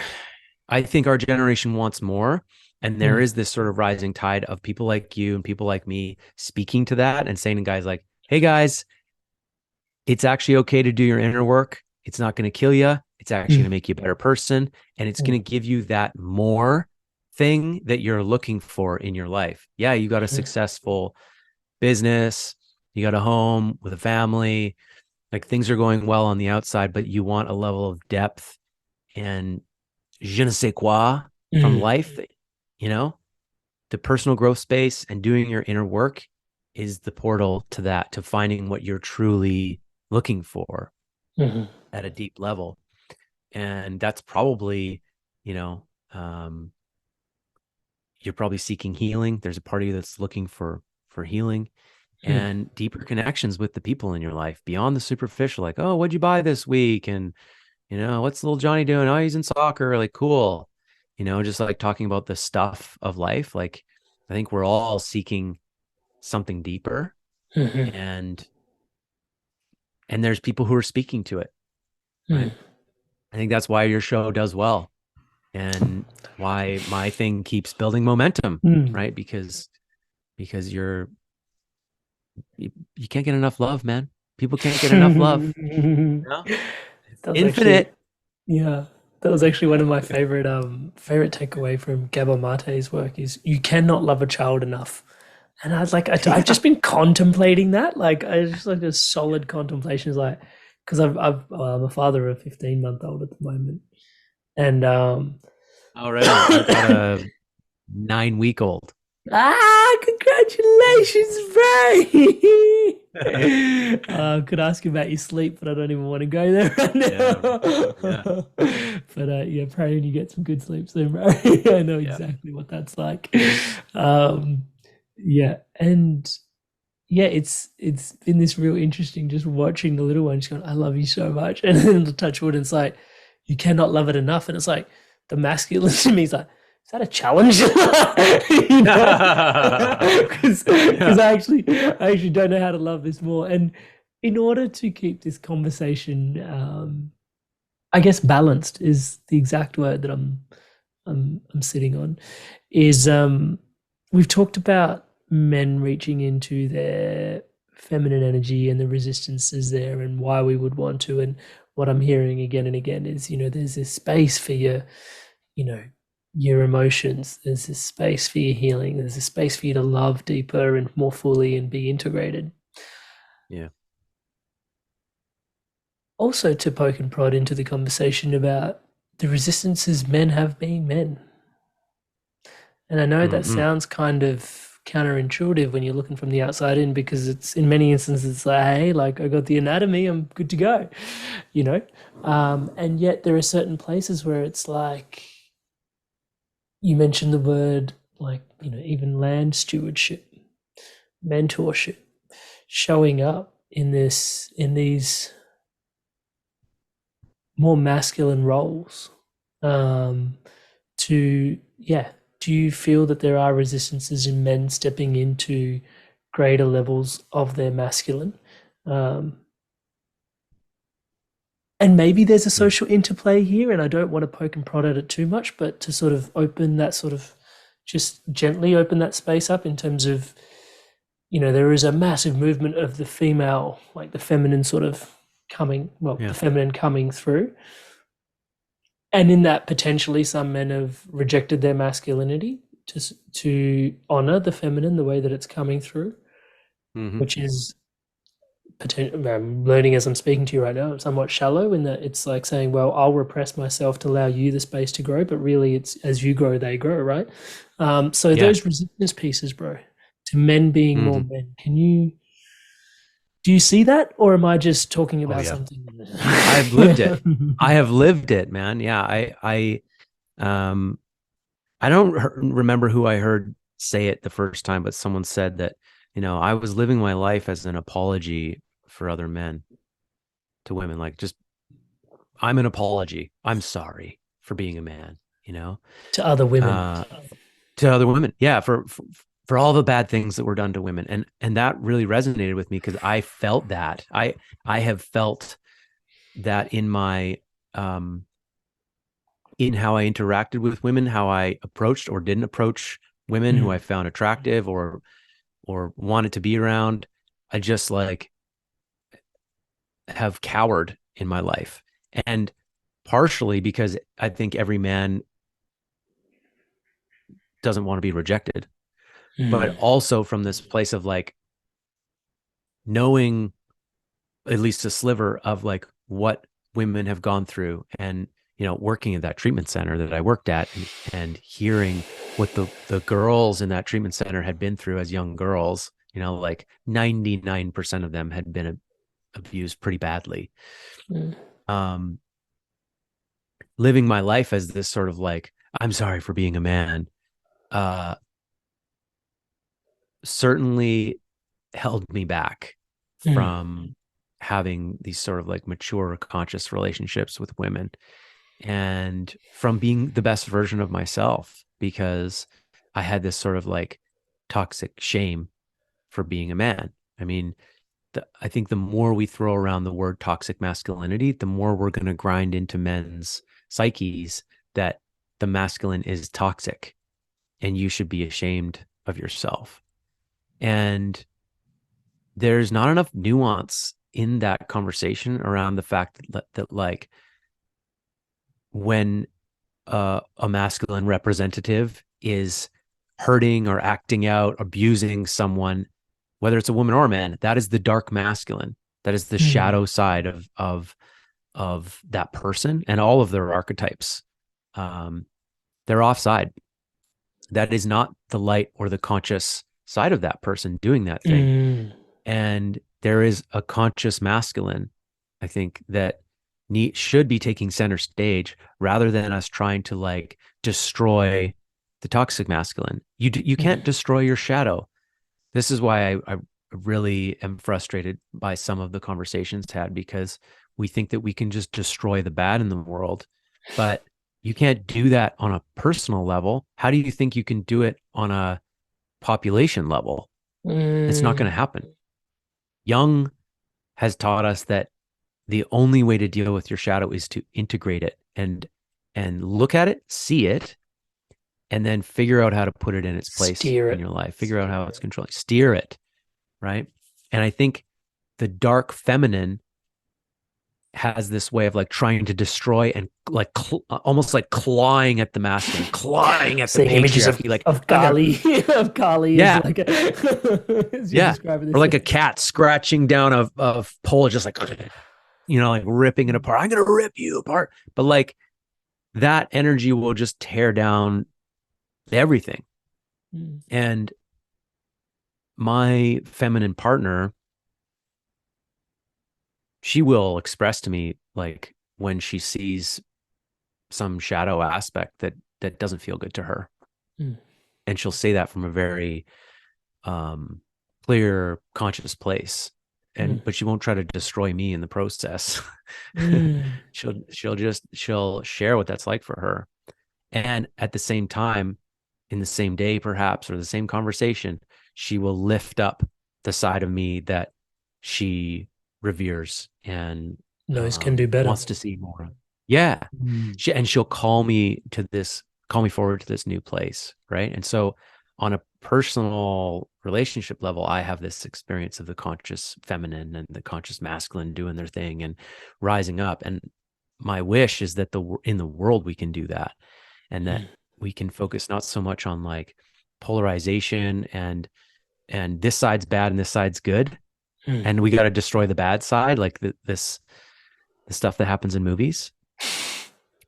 I think our generation wants more. And there Mm, is this sort of rising tide of people like you and people like me speaking to that and saying to guys like, hey guys, it's actually okay to do your inner work. It's not going to kill you. It's actually mm, going to make you a better person. And it's mm, going to give you that more thing that you're looking for in your life. Yeah, you got a mm, successful business, you got a home with a family, like things are going well on the outside, but you want a level of depth and je ne sais quoi from mm, life, you know, the personal growth space and doing your inner work is the portal to that, to finding what you're truly looking for mhm, at a deep level. And that's probably, you know, um, you're probably seeking healing. There's a part of you that's looking for healing mm, and deeper connections with the people in your life beyond the superficial, like, oh, what'd you buy this week? And, what's little Johnny doing? Oh, he's in soccer. Like, cool. Just like talking about the stuff of life. Like, I think we're all seeking something deeper, mhm, and there's people who are speaking to it, mm, right? I think that's why your show does well, and why my thing keeps building momentum, mm. right? Because you can't get enough love, man. People can't get enough love. That You know? It's was actually, infinite. yeah, that was actually one of my favorite takeaway from Gabor Mate's work is you cannot love a child enough. And I was like, I've Yeah. just been contemplating that. Like, I just like a solid contemplation is like, because I'm a father of a 15-month-old at the moment. And Oh, right on. I've got a 9-week old. congratulations, bro. Could ask you about your sleep, but I don't even want to go there right Yeah. Yeah. now. But yeah, praying you get some good sleep soon, bro. I know Yeah. exactly what that's like. Um, yeah, and yeah, it's been this real interesting just watching the little one just going, I love you so much. And then the touch wood, and it's like, you cannot love it enough. And it's like the masculine to me is like, is that a challenge? You know? Because Yeah. I actually don't know how to love this more. And in order to keep this conversation I guess balanced is the exact word that I'm I'm sitting on is we've talked about men reaching into their feminine energy and the resistances there and why we would want to. And what I'm hearing again and again is, there's this space for you know, your emotions. There's this space for your healing. There's a space for you to love deeper and more fully and be integrated. Yeah. Also, to poke and prod into the conversation about the resistances men have being men. And I know that Mm-mm. sounds kind of counterintuitive when you're looking from the outside in, because it's in many instances it's like, hey, like I got the anatomy, I'm good to go, you know. And yet there are certain places where it's like you mentioned the word, like, even land stewardship, mentorship, showing up in these more masculine roles. Um, to yeah, do you feel that there are resistances in men stepping into greater levels of their masculine? Um, and maybe there's a Mm. social interplay here, and I don't want to poke and prod at it too much, but to sort of open that sort of just gently open that space up in terms of, there is a massive movement of the female, like the feminine sort of coming, well, the Yeah. feminine coming through. And in that, potentially, some men have rejected their masculinity to honor the feminine the way that it's coming through, Mm-hmm. which is I'm learning as I'm speaking to you right now, somewhat shallow in that it's like saying, well, I'll repress myself to allow you the space to grow, but really it's as you grow, they grow, right? So Yeah. those resistance pieces, bro, to men being more Mm-hmm. men, do you see that, or am I just talking Oh about yeah. something? I've lived it. I have lived it, man. Yeah. Um, I don't remember who I heard say it the first time, but someone said that, I was living my life as an apology for other men to women. Like, just, I'm an apology. I'm sorry for being a man, you know, To other women? uh, to other women. Yeah. For all the bad things that were done to women. And that really resonated with me because I felt that I have felt that um, in how I interacted with women, how I approached or didn't approach women who I Mm, found attractive or wanted to be around. I just like have cowered in my life. And partially because I think every man doesn't want to be rejected, but mm, also from this place of like knowing at least a sliver of like what women have gone through and working at that treatment center that I worked at and hearing what the girls in that treatment center had been through as young girls, like 99% of them had been abused pretty badly. mm, um Living my life as this sort of like, I'm sorry for being a man, uh certainly held me back mm, from having these sort of like mature conscious relationships with women and from being the best version of myself because I had this sort of like toxic shame for being a man. I mean, I think the more we throw around the word toxic masculinity, the more we're going to grind into men's psyches that the masculine is toxic and you should be ashamed of yourself. And there's not enough nuance in that conversation around the fact that like when a masculine representative is hurting or acting out, abusing someone, whether it's a woman or a man, that is the dark masculine. That is the mm, shadow side of that person and all of their archetypes. Um, they're offside. That is not the light or the conscious side of that person doing that thing. mm, And there is a conscious masculine, I think, that should be taking center stage rather than us trying to like destroy the toxic masculine. You can't mm, destroy your shadow. This is why I really am frustrated by some of the conversations had because we think that we can just destroy the bad in the world, but you can't do that on a personal level. How do you think you can do it on a population level? It's not going to mm, happen. Jung has taught us that the only way to deal with your shadow is to integrate it and look at it, see it, and then figure out how to put it in its place Steer in it. your life. Figure out how it's controlling. Steer it, right? And I think the dark feminine has this way of like trying to destroy and like almost like clawing at the masculine, clawing at the Seeing images patriarchy. Like of I'm gonna, Kali of Kali as yeah, like a, as you're yeah, describing or this. like a cat scratching down a pole, just like like ripping it apart. I'm gonna rip you apart, but like that energy will just tear down everything. Mm. And my feminine partner, she will express to me like when she sees some shadow aspect that doesn't feel good to her, Mm. and she'll say that from a very um clear conscious place, Mm. but she won't try to destroy me in the process. Mm. She'll share what that's like for her, and at the same time, in the same day perhaps, or the same conversation, she will lift up the side of me that she reveres and Knows can do better. wants to see more. Yeah. Mm. She'll call me forward to this new place. Right. And so on a personal relationship level, I have this experience of the conscious feminine and the conscious masculine doing their thing and rising up. And my wish is that in the world, we can do that, and that we can focus not so much on like polarization and this side's bad and this side's good. Mm. And we got to destroy the bad side, like the stuff that happens in movies.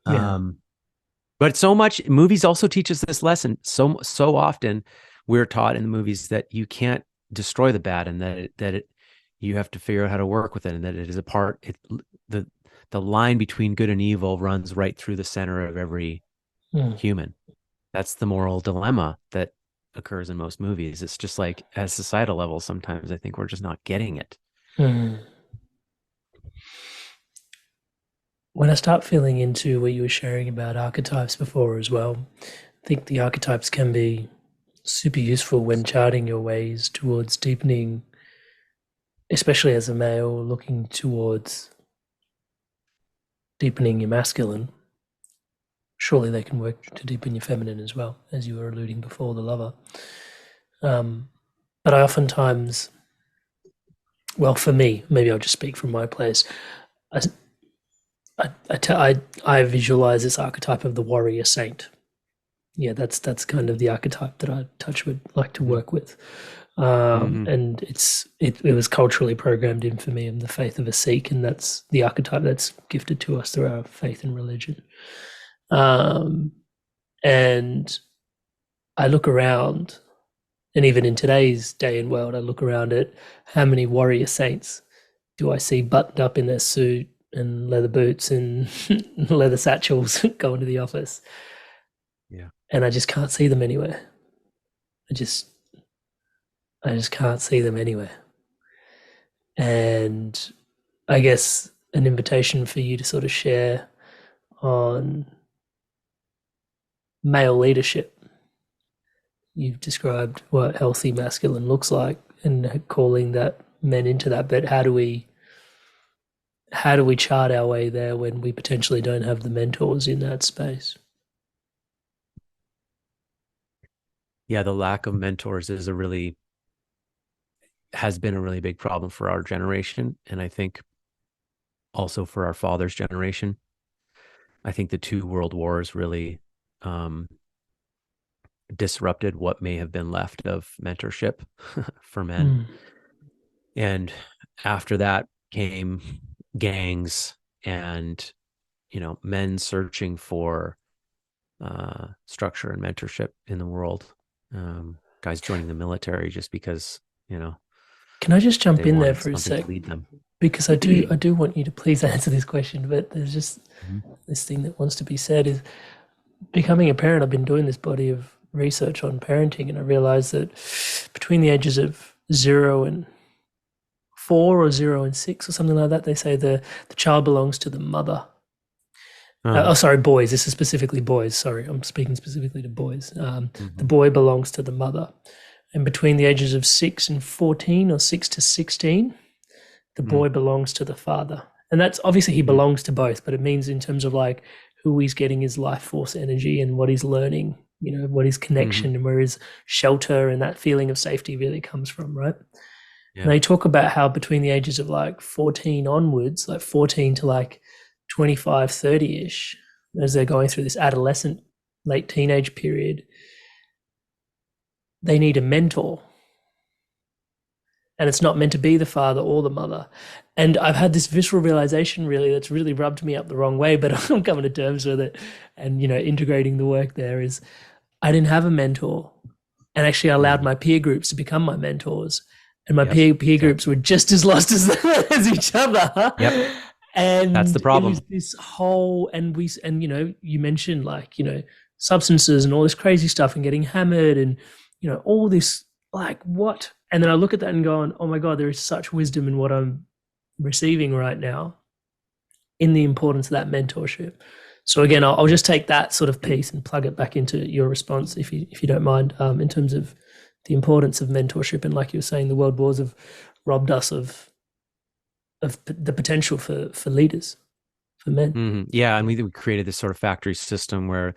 Yeah. But so much movies also teach us this lesson. So often we're taught in the movies that you can't destroy the bad, and that you have to figure out how to work with it, and that it is a part. The line between good and evil runs right through the center of every human. That's the moral dilemma that occurs in most movies. It's just like at societal level, sometimes I think we're just not getting it. Mm. When I start feeling into what you were sharing about archetypes before as well, I think the archetypes can be super useful when charting your ways towards deepening, especially as a male looking towards deepening your masculine. Surely they can work to deepen your feminine as well, as you were alluding before, the lover. But I oftentimes, well, for me, maybe I'll just speak from my place. I visualize this archetype of the warrior saint. Yeah, that's kind of the archetype that I would like to work with. And it was culturally programmed in for me. I'm the faith of a Sikh, and that's the archetype that's gifted to us through our faith and religion. And I look around, and even in today's day and world, I look around at how many warrior saints do I see buttoned up in their suit and leather boots and leather satchels going to the office. Yeah. And I just can't see them anywhere. I just can't see them anywhere. And I guess an invitation for you to sort of share on male leadership. You've described what healthy masculine looks like and calling that men into that, but how do we chart our way there when we potentially don't have the mentors in that space? Yeah, the lack of mentors has been a really big problem for our generation, and I think also for our father's generation. I think the two world wars really disrupted what may have been left of mentorship for men. And after that came gangs and men searching for structure and mentorship in the world. Guys joining the military just because Can I just jump they in there wanted for a something sec? to lead them. Because I do want you to please answer this question, but there's just this thing that wants to be said is becoming a parent. I've been doing this body of research on parenting, and I realized that between the ages of 0 and 4 or 0 and 6 or something like that, they say the child belongs to the mother. Sorry, boys. This is specifically boys. Sorry, I'm speaking specifically to boys. The boy belongs to the mother. And between the ages of 6 and 14 or 6 to 16, the boy belongs to the father. And that's obviously he belongs to both, but it means in terms of like who he's getting his life force energy and what he's learning what his Hmm. connection and where his shelter and that feeling of safety really comes from, right? And Yeah. they talk about how between the ages of like 14 onwards, like 14 to like 25, 30-ish, as they're going through this adolescent, late teenage period, they need a mentor. And it's not meant to be the father or the mother. And I've had this visceral realization really that's really rubbed me up the wrong way, but I'm coming to terms with it. And, integrating the work there is I didn't have a mentor. And actually, I allowed Hmm. my peer groups to become my mentors. And my Yep. peer groups Exactly. were just as lost as each other. Yep. That's the And it was problem. this whole, and you mentioned like, substances and all this crazy stuff and getting hammered and, all this, like, what? And then I look at that and go, oh my God, there is such wisdom in what I'm receiving right now in the importance of that mentorship. So again, I'll just take that sort of piece and plug it back into your response, if you don't mind, in terms of the importance of mentorship. And like you were saying, the world wars have robbed us of the potential for leaders, for men. Hmm. Yeah, and we created this sort of factory system where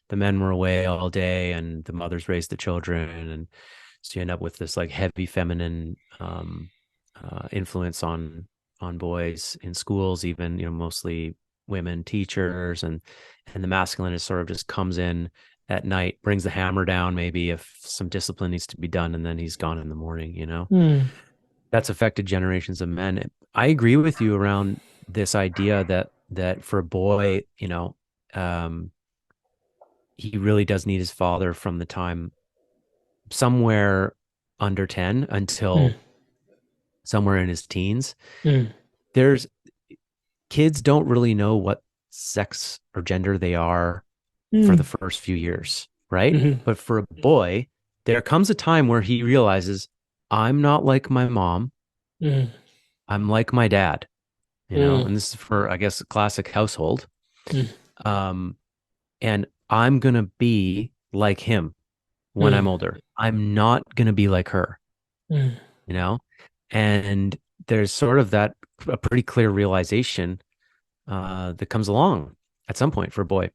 the men were away all day and the mothers raised the children, and so you end up with this like heavy feminine influence on boys in schools, even mostly women teachers, and the masculine is sort of just comes in at night, brings the hammer down, maybe if some discipline needs to be done, and then he's gone in the morning. Mm, That's affected generations of men. I agree with you around this idea that for a boy, um, he really does need his father from the time somewhere under 10 mm, until somewhere in his teens. mm, There's kids don't really know what sex or gender they are for the mm, first few years, right? mm, But for a boy, there comes a time where he realizes, I'm not like my mom, mm, I'm like my dad, mm, and this is for, I guess, a classic household. mm, Um, and I'm going to be like him when I'm mm, older. I'm not going to be like her, mm, you know? And there's sort of that a pretty clear realization that comes along at some point for a boy.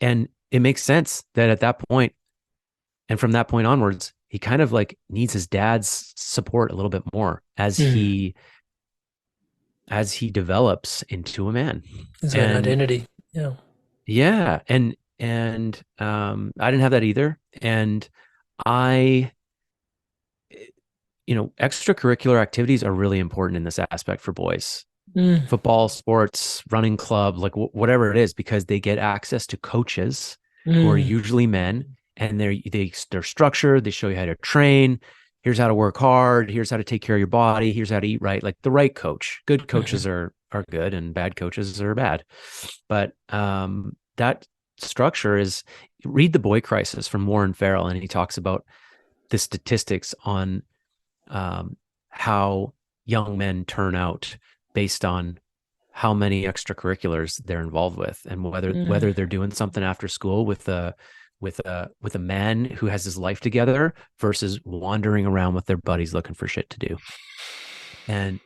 And it makes sense that at that point, and from that point onwards, he kind of like needs his dad's support a little bit more mm. as he develops into a man. His own And identity. Yeah. yeah, and I didn't have that either. And I extracurricular activities are really important in this aspect for boys. Mm, Football, sports, running club, like whatever it is, because they get access to coaches who are mm, usually men, and they're structured. They show you how to train. Here's how to work hard. Here's how to take care of your body. Here's how to eat right. Like the right coach. Good mhm, coaches are good, and bad coaches are bad. But that structure is read The Boy Crisis from Warren Farrell, and he talks about the statistics on how young men turn out based on how many extracurriculars they're involved with, and whether mm. they're doing something after school with a man who has his life together versus wandering around with their buddies looking for shit to do. And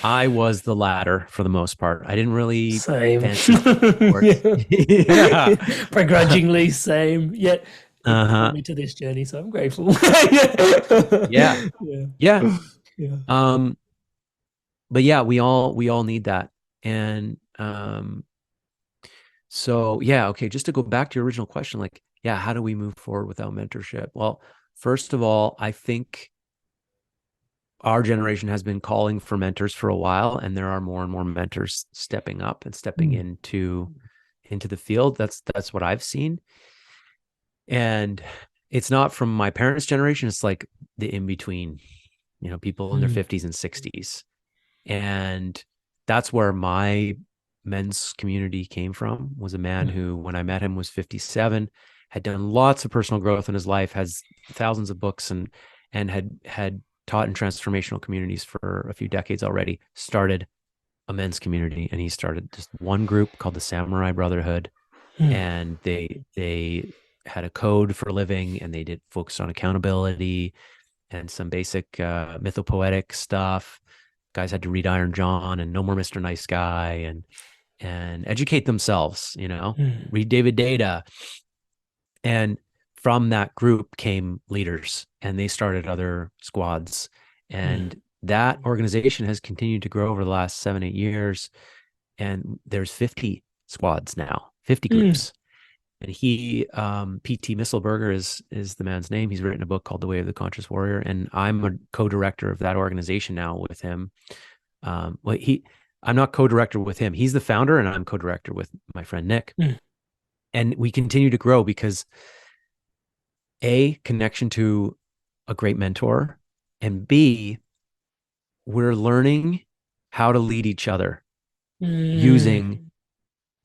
I was the latter for the most part. I didn't really Same. fancy sports. Yeah. Yeah. Begrudgingly, same. Yet it brought Uh-huh. me to this journey, so I'm grateful. Yeah. Yeah. Yeah. Yeah. Um, but yeah, we all need that. And so yeah, okay, just to go back to your original question, like, yeah, how do we move forward without mentorship? Well, first of all, I think our generation has been calling for mentors for a while, and there are more and more mentors stepping up and stepping Mm, into the field. That's what I've seen. And it's not from my parents' generation, it's like the in between, people in their mm, 50s and 60s. And that's where my men's community came from, was a man mm, who, when I met him, was 57, had done lots of personal growth in his life, has thousands of books, and had taught in transformational communities for a few decades already, started a men's community. And he started just one group called the Samurai Brotherhood. mm, And they had a code for living, and they did focus on accountability and some basic mythopoetic stuff. Guys had to read Iron John and No More Mr. Nice Guy, and educate themselves, mm, read David Data. And from that group came leaders, and they started other squads. Mm. And that organization has continued to grow over the last 7, 8 years. And there's 50 squads now, 50 Mm. groups. And he, PT Misselberger is the man's name. He's written a book called The Way of the Conscious Warrior, and I'm a co-director of that organization now with him. Well, I'm not co-director with him. He's the founder, and I'm co-director with my friend Nick. Mm. And we continue to grow because A, connection to a great mentor, and B, we're learning how to lead each other Mm. using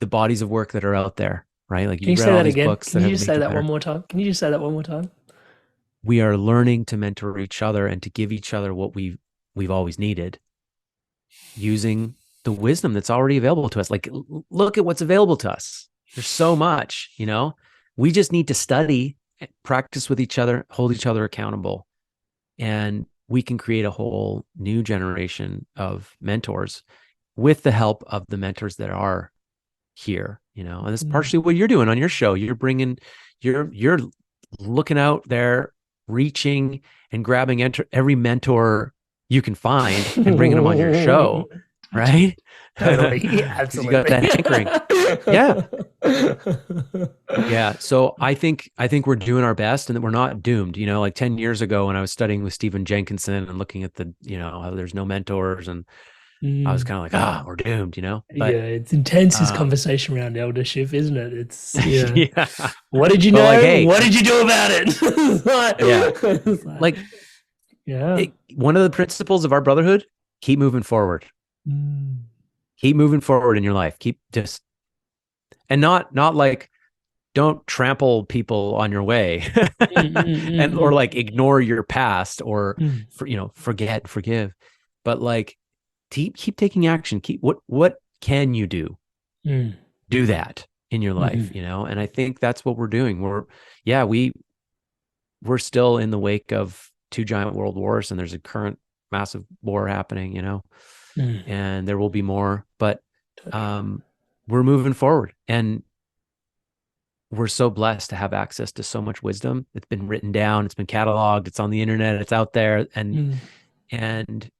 the bodies of work that are out there, right? Like Can you you've read say all that these again? books Can that you have just made say you that one better. more time? Can you just say that one more time? We are learning to mentor each other and to give each other what we've always needed using the wisdom that's already available to us. Like, look at what's available to us. There's so much, we just need to study, practice with each other, hold each other accountable, and we can create a whole new generation of mentors with the help of the mentors that are here, and that's Mm. partially what you're doing on your show. You're looking out there, reaching and grabbing every mentor you can find and bringing them on your show, right? Totally. Because you got Absolutely. that anchoring. Yeah. Yeah. So I think we're doing our best and that we're not doomed. Like 10 years ago when I was studying with Stephen Jenkinson and looking at how there's no mentors, and I was Mm. kind of like, we're doomed, Yeah, but it's intense, this um conversation around eldership, isn't it? It's, yeah. yeah. What did you But like, know? hey, What did you do about it? yeah. It's like, Like yeah. one of the principles of our brotherhood, keep moving forward. Mm. Keep moving forward in your life. Keep just and not like don't trample people on your way Mm, mm, mm, and or mm. like ignore your past or Mm, forget, forgive. But like keep taking action. Keep what can you mm, do that in your life, mhm, and I think that's what we're doing. Yeah, we're still in the wake of two giant world wars, and there's a current massive war happening, mm. and there will be more, but Totally. um, we're moving forward, and we're so blessed to have access to so much wisdom. It's been written down, it's been cataloged, it's on the internet, it's out there, Mm, and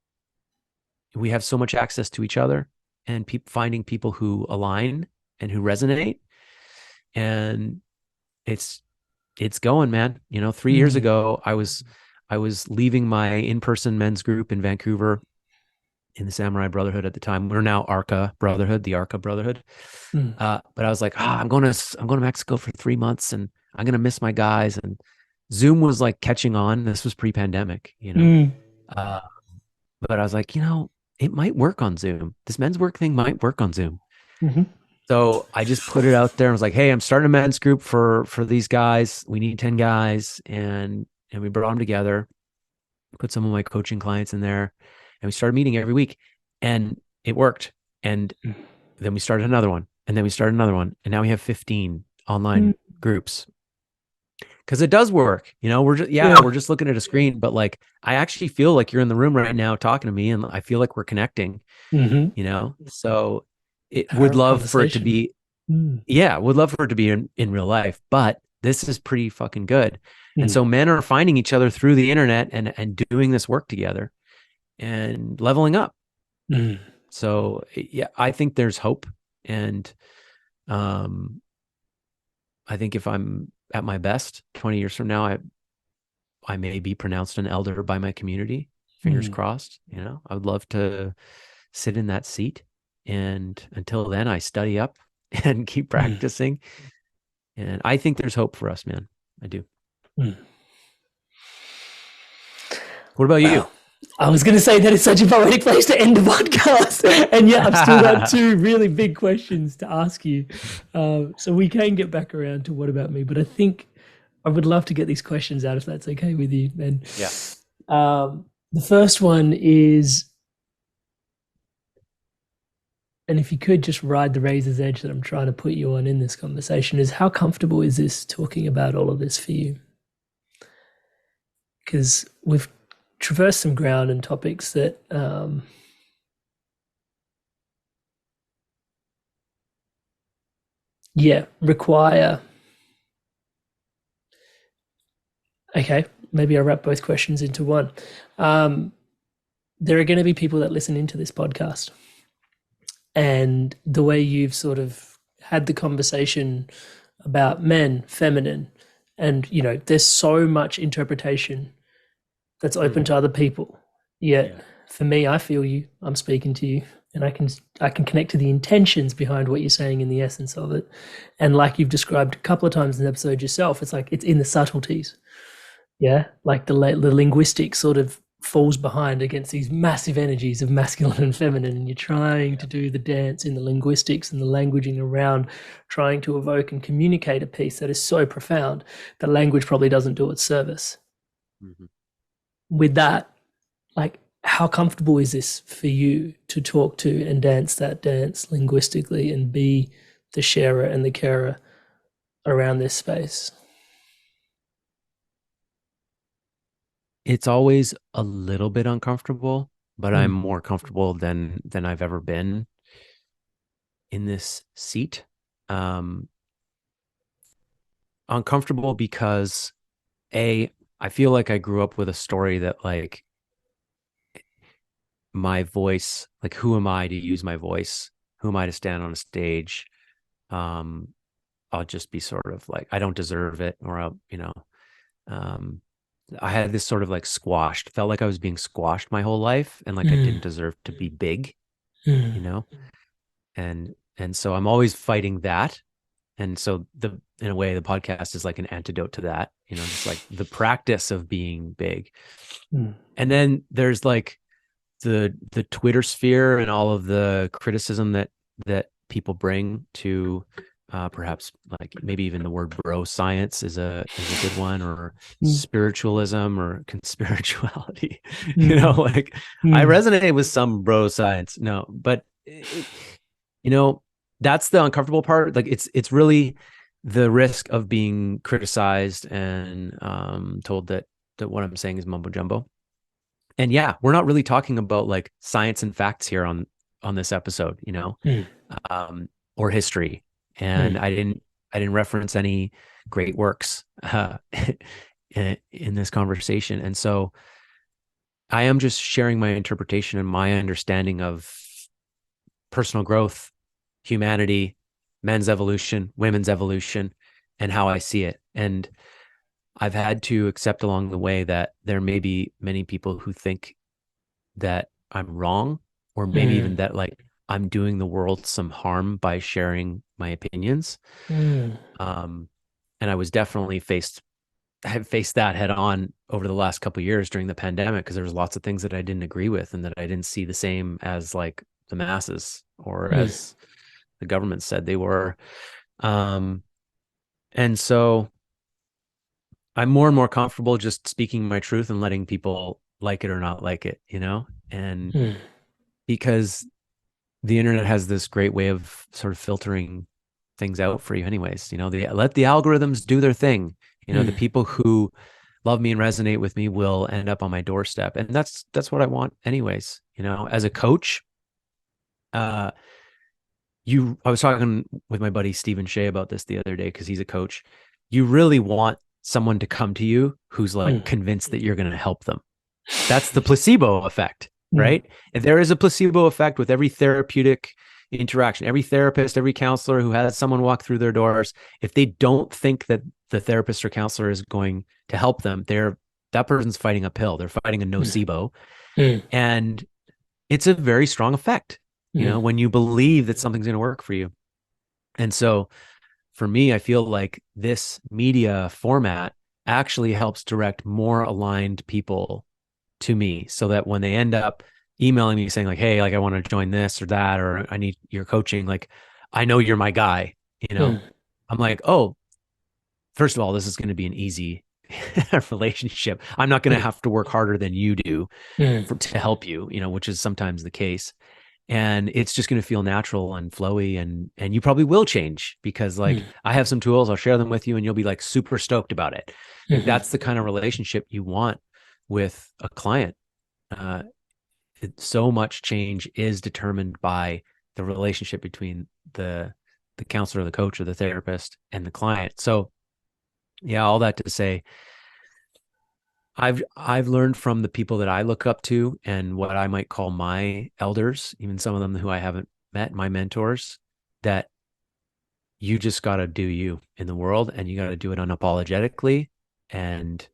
we have so much access to each other and finding people who align and who resonate, and it's it's going, man. 3 years mm, ago, I was leaving my in-person men's group in Vancouver in the Samurai Brotherhood at the time. We're now Arka Brotherhood, the Arka Brotherhood. mm, But I was like, I'm going to Mexico for 3 months, and I'm gonna miss my guys. And Zoom was like catching on. This was pre-pandemic. mm, Uh, but I was like, it might work on Zoom. This men's work thing might work on Zoom. mhm, So I just put it out there. I was like, hey, I'm starting a men's group for these guys. We need 10 guys. And we brought them together, put some of my coaching clients in there, and we started meeting every week. And it worked. And then we started another one. And then we started another one. And now we have 15 mm. online groups. Because it does work. Yeah. We're just looking at a screen, but like I actually feel like you're in the room right now talking to me, and I feel like we're connecting, Mhm. So it would Power of love for it to conversation. be. Mm, Yeah, would love for it to be in real life, but this is pretty fucking good. And mm, so men are finding each other through the internet and doing this work together and leveling up. mm, So yeah, I think there's hope. And um, I think if I'm at my best 20 years from now, I may be pronounced an elder by my community. Fingers mm, crossed. I would love to sit in that seat. And until then, I study up and keep mm, practicing. And I think there's hope for us, man. I do. mm. What about you? Wow. I was going to say that it's such a poetic place to end the podcast. And yet I've still got two really big questions to ask you. So we can get back around to what about me, but I think I would love to get these questions out if that's okay with you. And Yeah. the first one is, and if you could just ride the razor's edge that I'm trying to put you on in this conversation, is how comfortable is this talking about all of this for you? Because we've traversed some ground and topics that require Okay, maybe I'll wrap both questions into one. Um, there are going to be people that listen into this podcast, and the way you've sort of had the conversation about men, feminine, and there's so much interpretation that's open Hmm. to other people. Yet Yeah. for me, I feel you. I'm speaking to you, and I can connect to the intentions behind what you're saying in the essence of it. And like you've described a couple of times in the episode yourself, it's like it's in the subtleties. Yeah, like the linguistic sort of falls behind against these massive energies of masculine and feminine, and you're trying to Yeah. do the dance in the linguistics and the languaging around trying to evoke and communicate a piece that is so profound that language probably doesn't do its service. Mhm. With that, like, how comfortable is this for you to talk to and dance that dance linguistically and be the sharer and the carer around this space? It's always a little bit uncomfortable, but I'm Mm, more comfortable than I've ever been in this seat. Um, Uncomfortable because A, I feel like I grew up with a story that like my voice, like who am I to use my voice? Who am I to stand on a stage? Um, I'll just be sort of like I don't deserve it, or um, I had this sort of like squashed, felt like I was being squashed my whole life, and like I mm, didn't deserve to be big, mm, you know. And so I'm always fighting that. And so the in a way the podcast is like an antidote to that, just like the practice of being big. mm, And then there's like the Twitter sphere and all of the criticism that people bring to perhaps like maybe even the word bro science is a good one, or mm, spiritualism or conspirituality. mm, Like I mm, resonate with some bro science. No, but you know that's the uncomfortable part. Like it's really the risk of being criticized and told that what I'm saying is mumbo jumbo. And yeah, we're not really talking about like science and facts here on this episode, mm, um, or history. mm, And I didn't reference any great works in this conversation. And so I am just sharing my interpretation and my understanding of personal growth, humanity, men's evolution, women's evolution, and how I see it. And I've had to accept along the way that there may be many people who think that I'm wrong, or maybe even mm, that like I'm doing the world some harm by sharing my opinions. mm, Um, and I have faced that head on over the last couple of years during the pandemic, because there was lots of things that I didn't agree with and that I didn't see the same as like the masses or mm, as the government said they were. Um, and so I'm more and more comfortable just speaking my truth and letting people like it or not like it, and mm, because the internet has this great way of sort of filtering things out for you anyways. They let the algorithms do their thing. The mm, people who love me and resonate with me will end up on my doorstep, and that's what I want anyways. As a coach, uh I was talking with my buddy Stephen Shea about this the other day, because he's a coach. You really want someone to come to you who's like mm, convinced that you're going to help them. That's the placebo effect, mm, right? And there is a placebo effect with every therapeutic interaction. Every therapist, every counselor who has someone walk through their doors, if they don't think that the therapist or counselor is going to help them, that person's fighting a pill. They're fighting a mm, nocebo. mm, And it's a very strong effect, mm, when you believe that something's going to work for you. And so for me, I feel like this media format actually helps direct more aligned people to me, so that when they end up emailing me saying like, hey, like I want to join this or that, or I need your coaching, like I know you're my guy, you know. mm, I'm like, oh, first of all, this is going to be an easy relationship. I'm not going to mm, have to work harder than you do mm, to help you, which is sometimes the case. And it's just going to feel natural and flowy, and you probably will change, because like mm, I have some tools, I'll share them with you and you'll be like super stoked about it. Like mhm, that's the kind of relationship you want with a client. uh, so much change is determined by the relationship between the counselor, the coach, or the therapist and the client. So yeah, all that to say, I've learned from the people that I look up to and what I might call my elders, even some of them who I haven't met, my mentors, that you just got to do you in the world and you got to do it unapologetically. And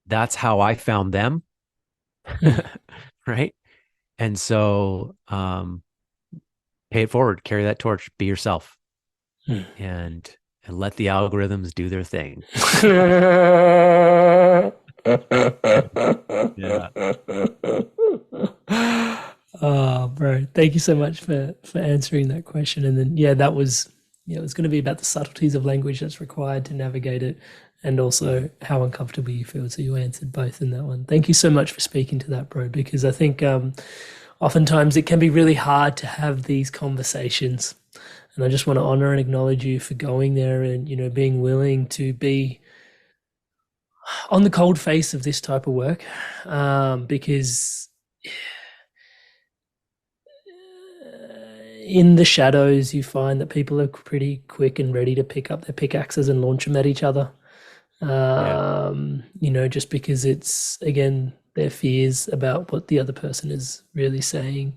that's how I found them. Right. And so, pay it forward, carry that torch, be yourself and, and let the algorithms do their thing. Yeah. Oh, bro, thank you so much for answering that question. And then, yeah, that was, yeah, it was going to be about the subtleties of language that's required to navigate it, and also how uncomfortable you feel. So you answered both in that one. Thank you so much for speaking to that, bro, because I think oftentimes it can be really hard to have these conversations. And I just want to honor and acknowledge you for going there and, being willing to be on the cold face of this type of work, because in the shadows, you find that people are pretty quick and ready to pick up their pickaxes and launch them at each other. Yeah. Just because it's, again, their fears about what the other person is really saying.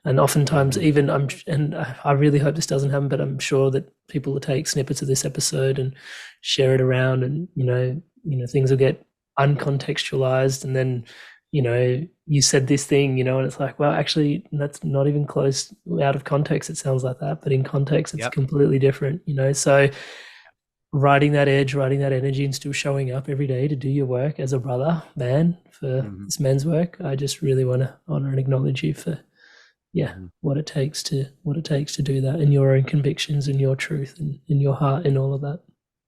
And oftentimes, Mhm. even and I really hope this doesn't happen, but I'm sure that people will take snippets of this episode and share it around, and things will get uncontextualized, and then you said this thing, and it's like, well, actually, that's not even close. Out of context, it sounds like that, but in context, it's Yep. completely different. So riding that edge, riding that energy, and still showing up every day to do your work as a brother, man, for Mhm. this man's work. I just really want to honor and acknowledge you for, yeah, Mhm. what it takes to do that, and your own convictions and your truth and in your heart and all of that.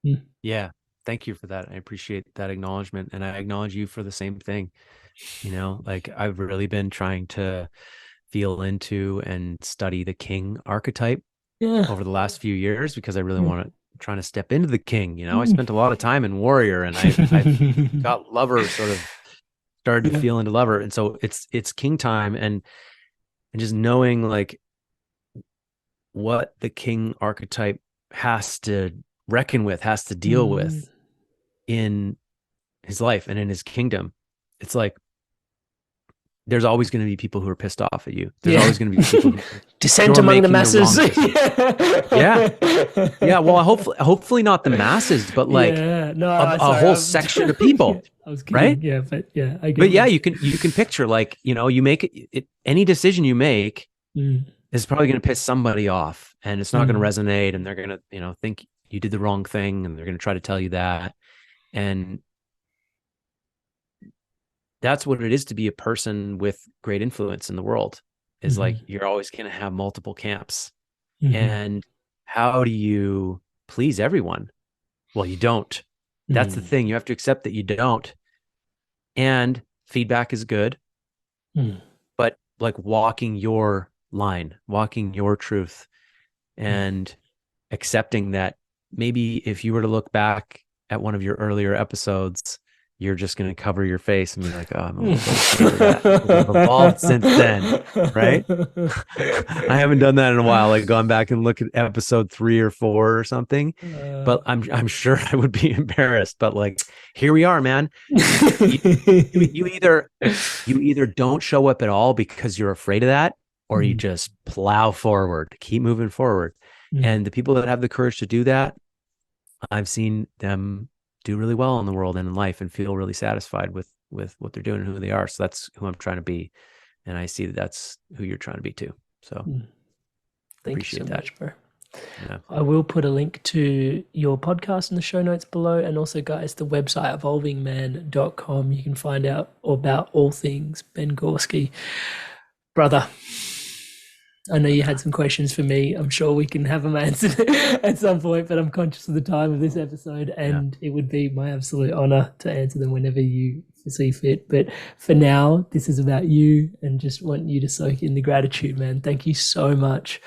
Mm. Yeah. Thank you for that. I appreciate that acknowledgement. And I acknowledge you for the same thing. Like I've really been trying to feel into and study the king archetype Yeah. over the last few years because I really Mm. want to trying to step into the king. I Mm. spent a lot of time in warrior and I've got lover sort of started to Yeah. feel into lover. And so it's king time and just knowing like what the king archetype has to reckon with, has to deal Mm. with in his life and in his kingdom. It's like there's always going to be people who are pissed off at you. There's Yeah. always going to be people who Dissent are among the making the masses. wrong decision. Yeah. Yeah. Well, hopefully not the masses, but like Yeah. No, a sorry. whole section of people, Yeah, I was right? kidding. Yeah, but yeah, I get But what yeah, you're you can picture like, you make any decision you make saying. is probably going to piss somebody off and it's not going to Mm. resonate and they're going to, think you did the wrong thing and they're going to try to tell you that. And that's what it is to be a person with great influence in the world is Mm-hmm. like you're always going to have multiple camps. Mm-hmm. And how do you please everyone? Well, you don't. That's the Mm. thing. You have to accept that you don't. And feedback is good, Mm. but like walking your line, walking your truth, and accepting that maybe if you were to look back at one of your earlier episodes, you're just going to cover your face and be like, oh, I'm a little bit ashamed of that because I've evolved since then. Right. I haven't done that in a while, like gone back and look at episode 3 or 4 or something. But I'm sure I would be embarrassed. But like here we are, man. You either don't show up at all because you're afraid of that, or you Mm. just plow forward, keep moving forward. Mm. And the people that have the courage to do that, I've seen them do really well in the world and in life and feel really satisfied with what they're doing and who they are. So that's who I'm trying to be. And I see that that's who you're trying to be too. So Mm. Thank you so appreciate that. much, bro. Yeah. I will put a link to your podcast in the show notes below. And also, guys, the website evolvingman.com. You can find out about all things Ben Goresky. Brother, I know you had some questions for me. I'm sure we can have them answered at some point, but I'm conscious of the time of this episode, Yeah. and it would be my absolute honor to answer them whenever you see fit. But for now, this is about you, and just want you to soak in the gratitude, man. Thank you so much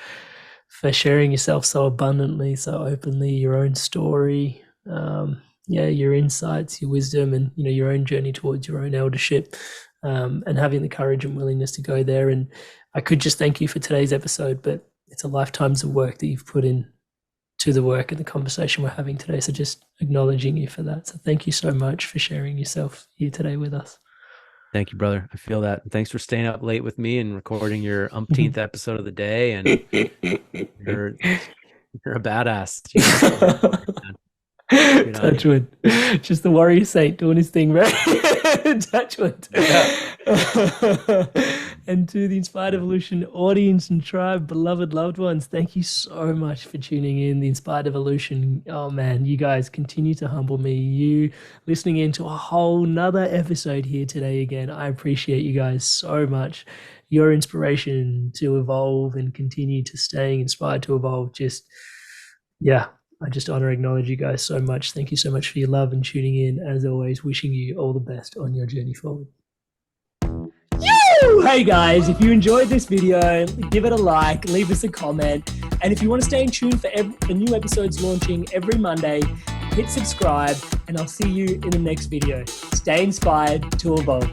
for sharing yourself so abundantly, so openly, your own story, your insights, your wisdom, and your own journey towards your own eldership, and having the courage and willingness to go there. And I could just thank you for today's episode, but it's a lifetimes of work that you've put in to the work and the conversation we're having today. So just acknowledging you for that. So thank you so much for sharing yourself here today with us. Thank you, brother. I feel that. And thanks for staying up late with me and recording your umpteenth episode of the day. And you're a badass. Touch wood. Just the warrior saint doing his thing, right? Touch wood. And to the Inspired Evolution audience and tribe, beloved loved ones, thank you so much for tuning in. The Inspired Evolution, oh man, you guys continue to humble me. You listening into a whole nother episode here today again. I appreciate you guys so much. Your inspiration to evolve and continue to staying inspired to evolve. I just honor, acknowledge you guys so much. Thank you so much for your love and tuning in. As always, wishing you all the best on your journey forward. Hey guys, if you enjoyed this video, give it a like, leave us a comment. And if you want to stay in tune for new episodes launching every Monday, hit subscribe and I'll see you in the next video. Stay inspired to evolve.